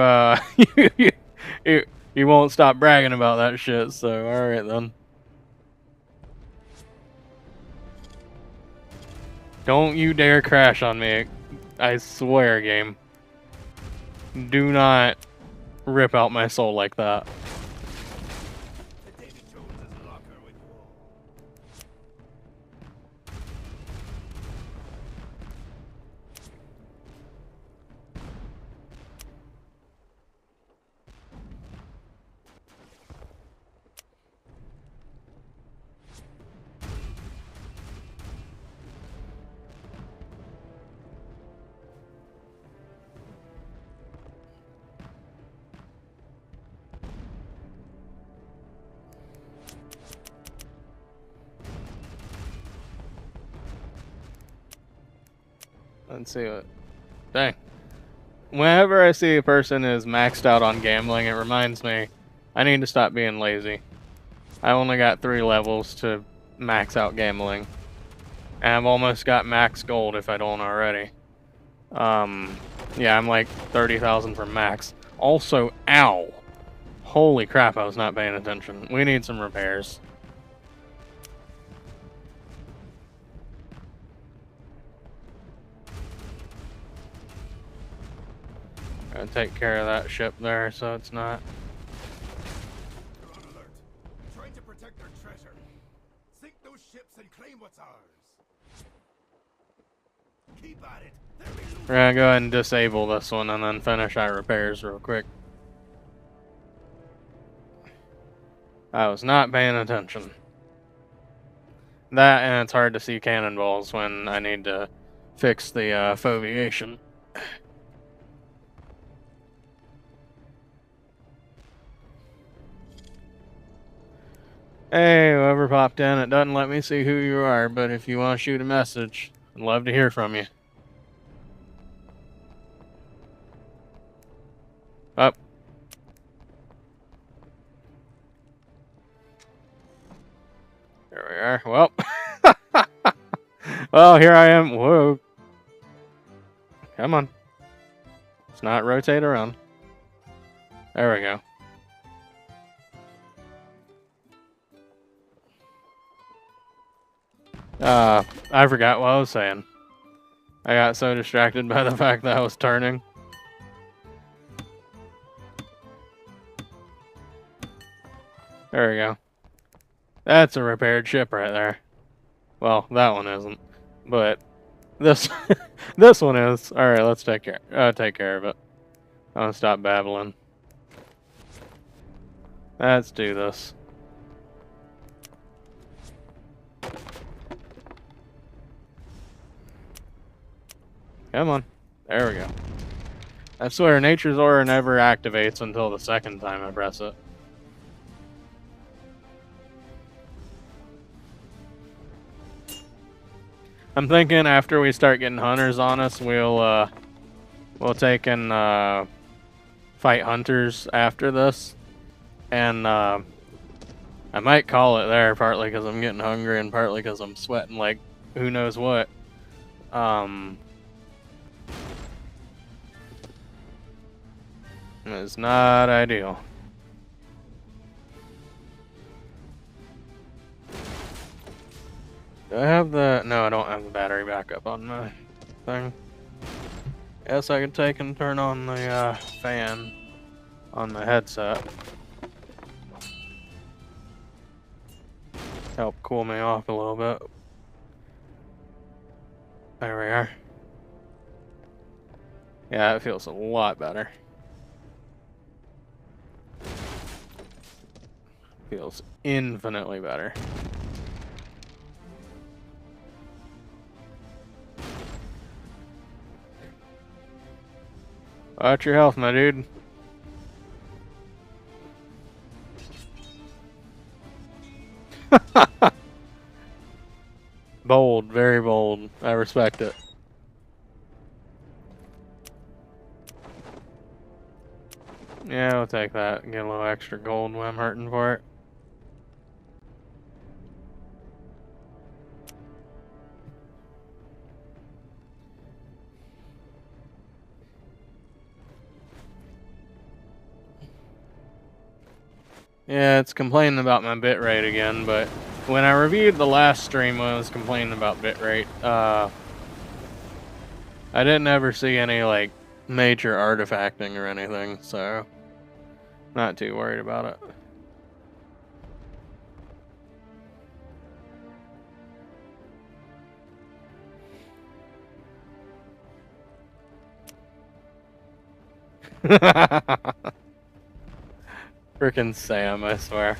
you won't stop bragging about that shit. So all right then. Don't you dare crash on me. I swear, game. Do not rip out my soul like that. Let's see what. Dang. Whenever I see a person is maxed out on gambling, it reminds me I need to stop being lazy. I only got 3 levels to max out gambling. And I've almost got max gold if I don't already. Yeah, I'm like 30,000 from max. Also, ow! Holy crap, I was not paying attention. We need some repairs. Gotta take care of that ship there so it's not. They're on alert, trying to protect their treasure. Sink those ships and claim what's ours. Keep at it. We're gonna go ahead and disable this one and then finish our repairs real quick. I was not paying attention. That, and it's hard to see cannonballs when I need to fix the foveation. Hey, whoever popped in, it doesn't let me see who you are, but if you want to shoot a message, I'd love to hear from you. Up. There we are. Well, well, here I am. Whoa. Come on. Let's not rotate around. There we go. I forgot what I was saying. I got so distracted by the fact that I was turning. There we go. That's a repaired ship right there. Well, that one isn't, but this this one is. All right, let's take care of it. I'm gonna stop babbling. Let's do this. Come on. There we go. I swear, Nature's Aura never activates until the second time I press it. I'm thinking after we start getting hunters on us, we'll take and fight hunters after this, and I I might call it there, partly because I'm getting hungry and partly because I'm sweating like who knows what. It's not ideal. Do I have the... No, I don't have the battery backup on my thing. Guess I could take and turn on the fan on the headset. Help cool me off a little bit. There we are. Yeah, it feels a lot better. Feels infinitely better. Watch your health, my dude. Bold, very bold. I respect it. Yeah, I'll take that. Get a little extra gold when I'm hurting for it. Yeah, it's complaining about my bitrate again, but when I reviewed the last stream when I was complaining about bitrate, I didn't ever see any, like, major artifacting or anything, so not too worried about it. Frickin' Sam, I swear.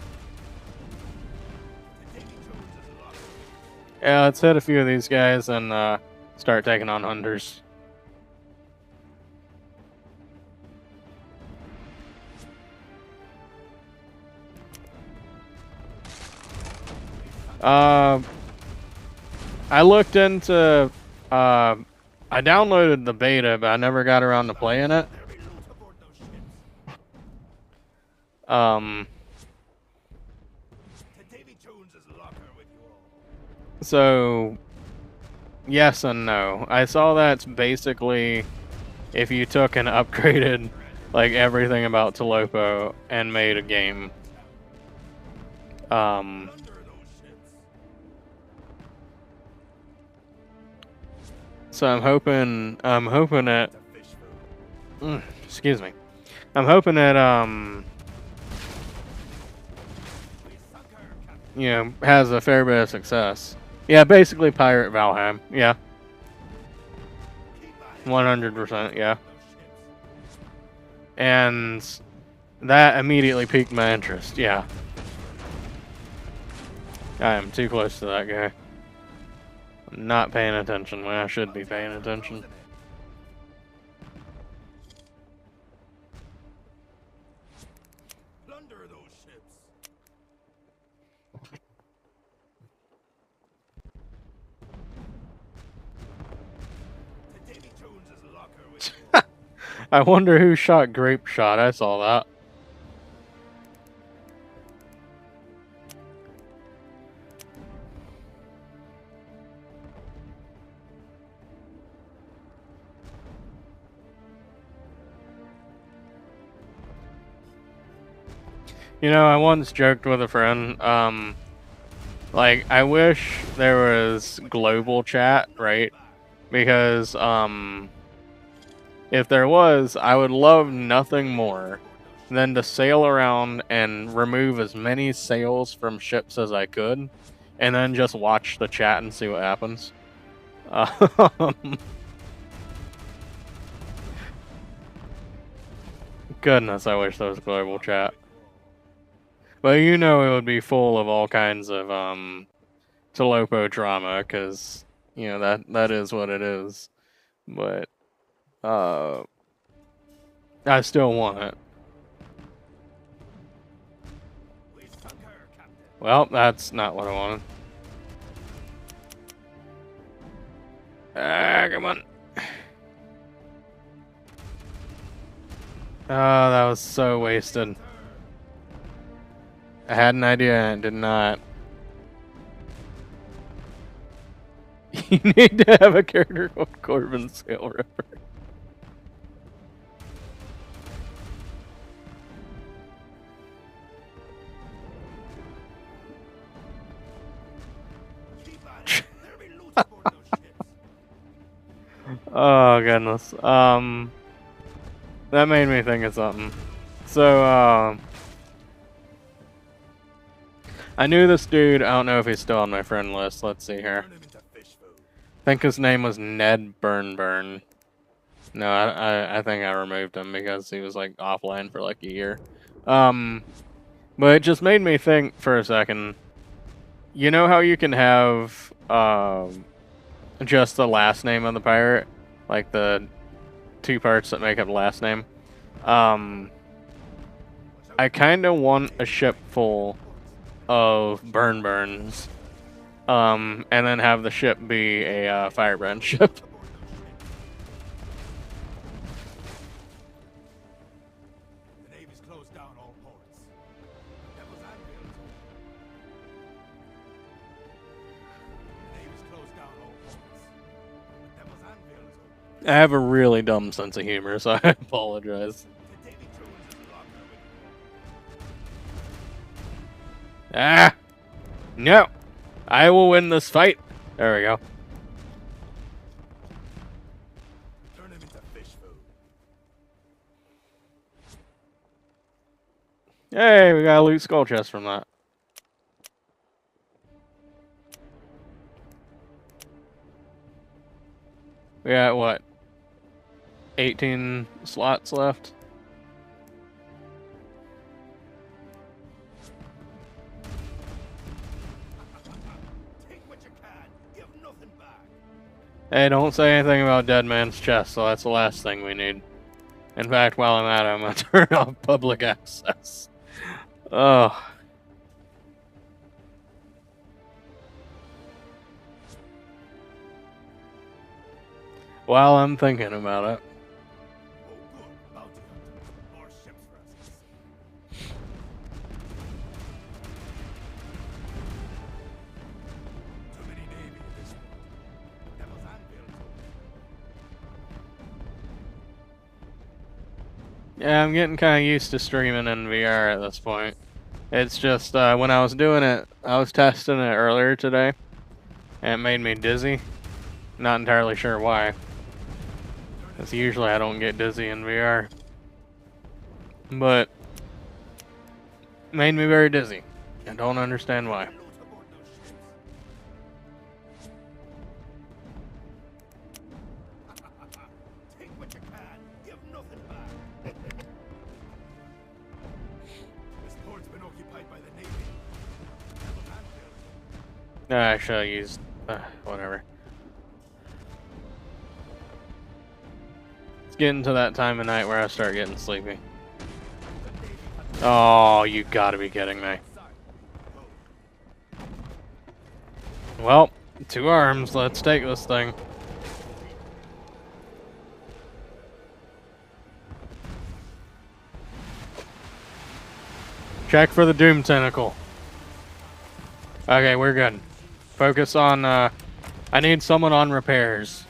Yeah, let's hit a few of these guys and start taking on hunters. I looked into, I downloaded the beta, but I never got around to playing it. So, yes and no. I saw that's basically if you took and upgraded, like, everything about TLOPO and made a game. So I'm hoping it, excuse me. I'm hoping it, you know, has a fair bit of success. Yeah, basically Pirate Valheim. Yeah. 100%, yeah. And that immediately piqued my interest, yeah. I am too close to that guy. I'm not paying attention when I should be paying attention. I wonder who shot Grape Shot. I saw that. You know, I once joked with a friend, like, I wish there was global chat, right? Because, if there was, I would love nothing more than to sail around and remove as many sails from ships as I could, and then just watch the chat and see what happens. Goodness, I wish there was global chat. But you know it would be full of all kinds of TLOPO drama, because, you know, that is what it is. But I still want it. Well, that's not what I wanted. Ah, come on. Oh, that was so wasted. I had an idea and it did not. You need to have a character called Corbin Sail Ripper. Oh goodness. That made me think of something. So, I knew this dude. I don't know if he's still on my friend list. Let's see here. I think his name was Ned Burnburn. No, I think I removed him because he was like offline for like a year. But it just made me think for a second. You know how you can have just the last name of the pirate, like the two parts that make up the last name. I kind of want a ship full of Burns, and then have the ship be a firebrand ship. The Navy's closed down all ports. Devil's Anvil. The Navy's closed down all ports. Devil's Anvil is open. I have a really dumb sense of humor, so I apologize. The Davy Jones is locked up. Ah! No! I will win this fight! There we go. Turn him into fish food. Hey, we got a loot skull chest from that. We got, what? 18 slots left? Take what you can. Give nothing back. Hey, don't say anything about Dead Man's Chest, so that's the last thing we need. In fact, while I'm at it, I'm gonna turn off public access. Oh. While I'm thinking about it. Oh, good. Bounty hunter. More ships for us. Too many Navy at this point. Devil's Anvil is open. Yeah, I'm getting kind of used to streaming in VR at this point. It's just, when I was doing it, I was testing it earlier today, and it made me dizzy. Not entirely sure why. Because usually I don't get dizzy in VR. But, made me very dizzy. I don't understand why. Loot aboard those ships. Take what you can. Give nothing back. This port's been occupied by the Navy. Devil's Anvil is open. I should have used, whatever. It's getting to that time of night where I start getting sleepy. Oh, you gotta be kidding me. Well, 2 arms, let's take this thing. Check for the Doom Tentacle. Okay, we're good. Focus on, I need someone on repairs.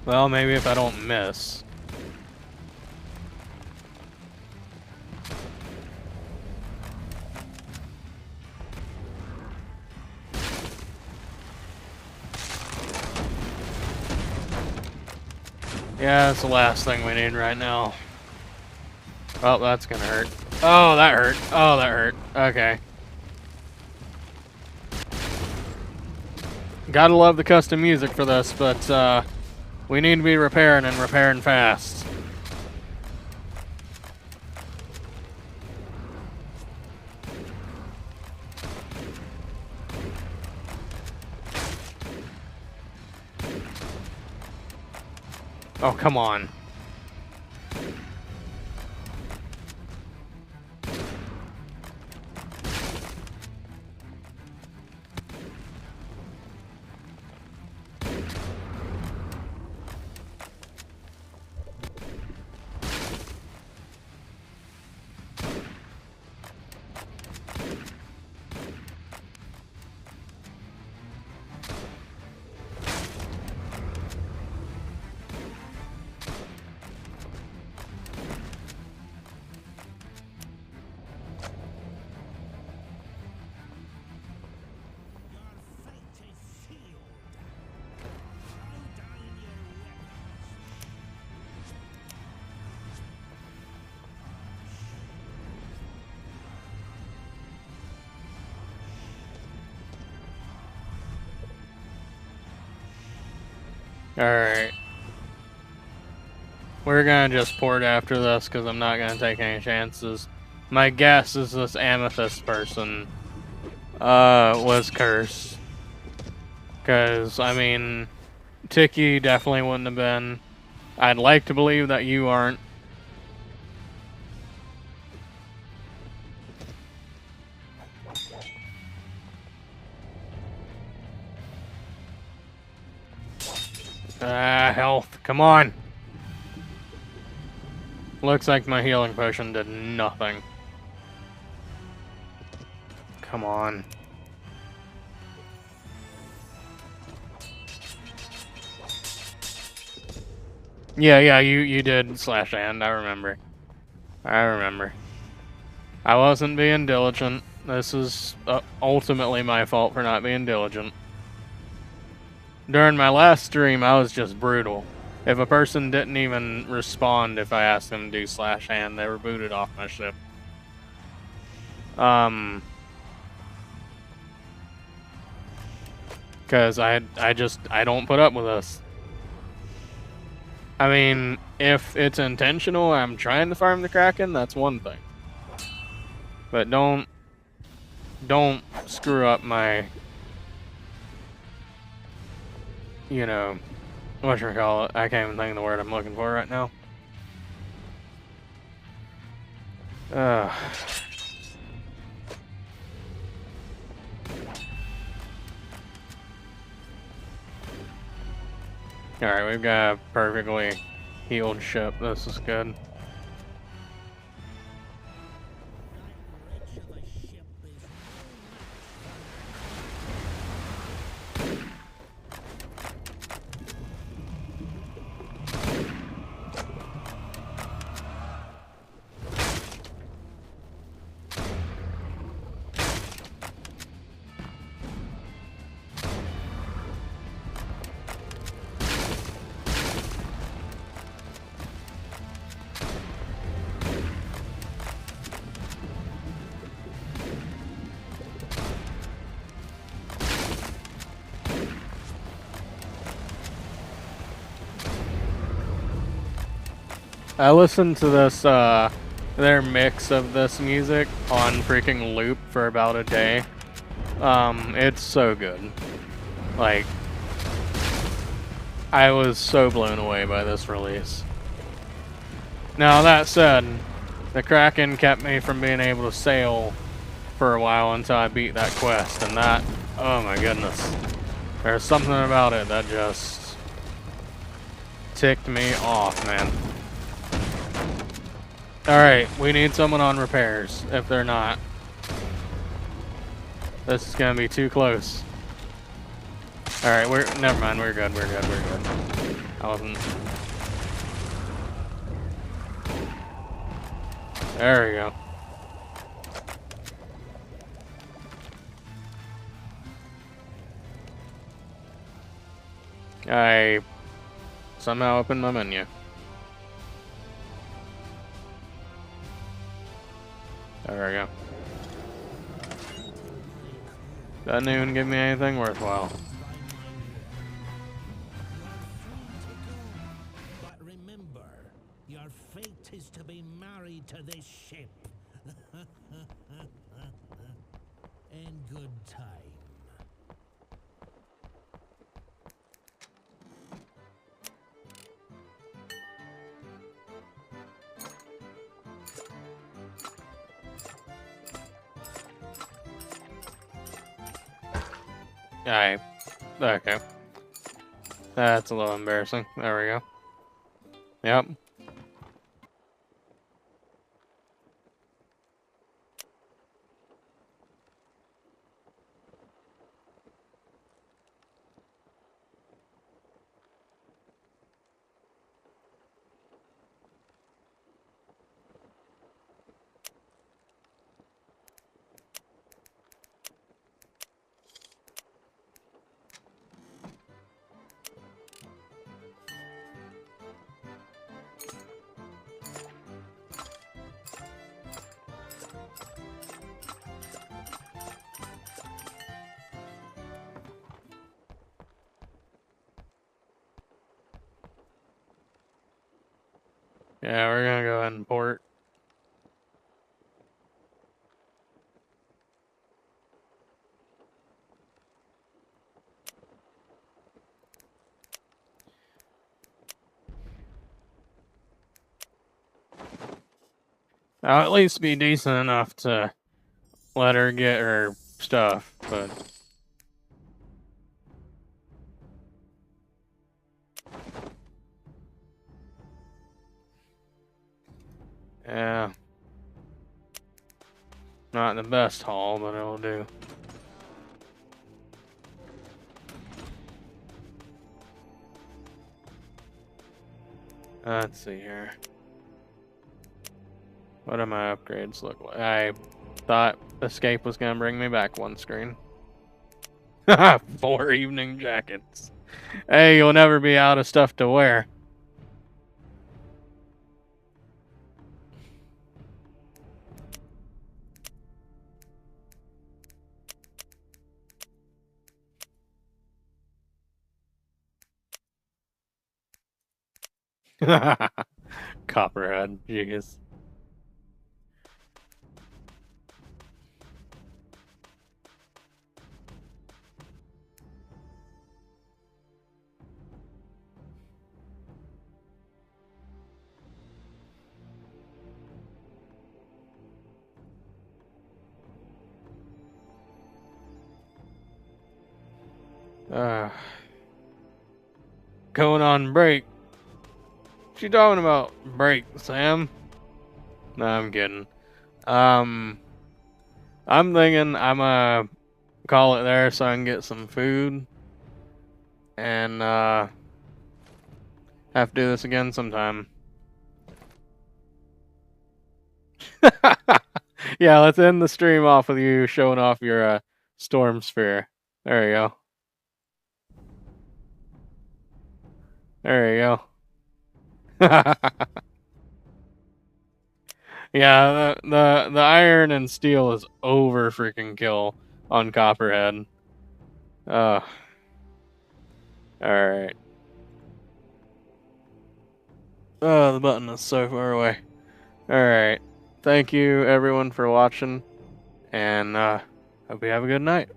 Well, maybe if I don't miss. Yeah, that's the last thing we need right now. Oh, that's gonna hurt. Oh, that hurt. Oh, that hurt. Okay. Gotta love the custom music for this, but, we need to be repairing and repairing fast. Oh, come on. Alright. We're gonna just port after this because I'm not gonna take any chances. My guess is this amethyst person was cursed. Because, I mean, Tiki definitely wouldn't have been. I'd like to believe that you aren't. Health. Come on. Looks like my healing potion did nothing. Come on. Yeah, you did slash hand. I remember. I wasn't being diligent. This is ultimately my fault for not being diligent. During my last stream, I was just brutal. If a person didn't even respond if I asked them to do slash hand, they were booted off my ship. Because I don't put up with this. I mean, if it's intentional, I'm trying to farm the Kraken, that's one thing. But don't screw up my, you know, whatchamacallit. I can't even think of the word I'm looking for right now. Alright, we've got a perfectly healed ship. This is good. I listened to this, their mix of this music on freaking loop for about a day. It's so good. Like, I was so blown away by this release. Now, that said, the Kraken kept me from being able to sail for a while until I beat that quest, and that, oh my goodness. There's something about it that just ticked me off, man. Alright, we need someone on repairs, if they're not. This is gonna be too close. Alright, never mind, we're good. I wasn't... There we go. I somehow opened my menu. There we go. Doesn't even give me anything worthwhile. But remember, your fate is to be married to this ship. In good time. Alright. Okay. That's a little embarrassing. There we go. Yep. Yeah, we're gonna go ahead and port. I'll at least be decent enough to let her get her stuff, but yeah, not the best haul, but it'll do. Let's see here. What do my upgrades look like? I thought escape was gonna bring me back one screen. 4 evening jackets. Hey, you'll never be out of stuff to wear. Copperhead, jeez. Going on break. What you talking about break, Sam? No, I'm kidding. I'm thinking I'm gonna call it there so I can get some food. And, have to do this again sometime. Yeah, let's end the stream off with you showing off your, storm sphere. There you go. There you go. Yeah, the iron and steel is over freaking kill on Copperhead. All right. Oh, the button is so far away. All right. Thank you everyone for watching, and hope you have a good night.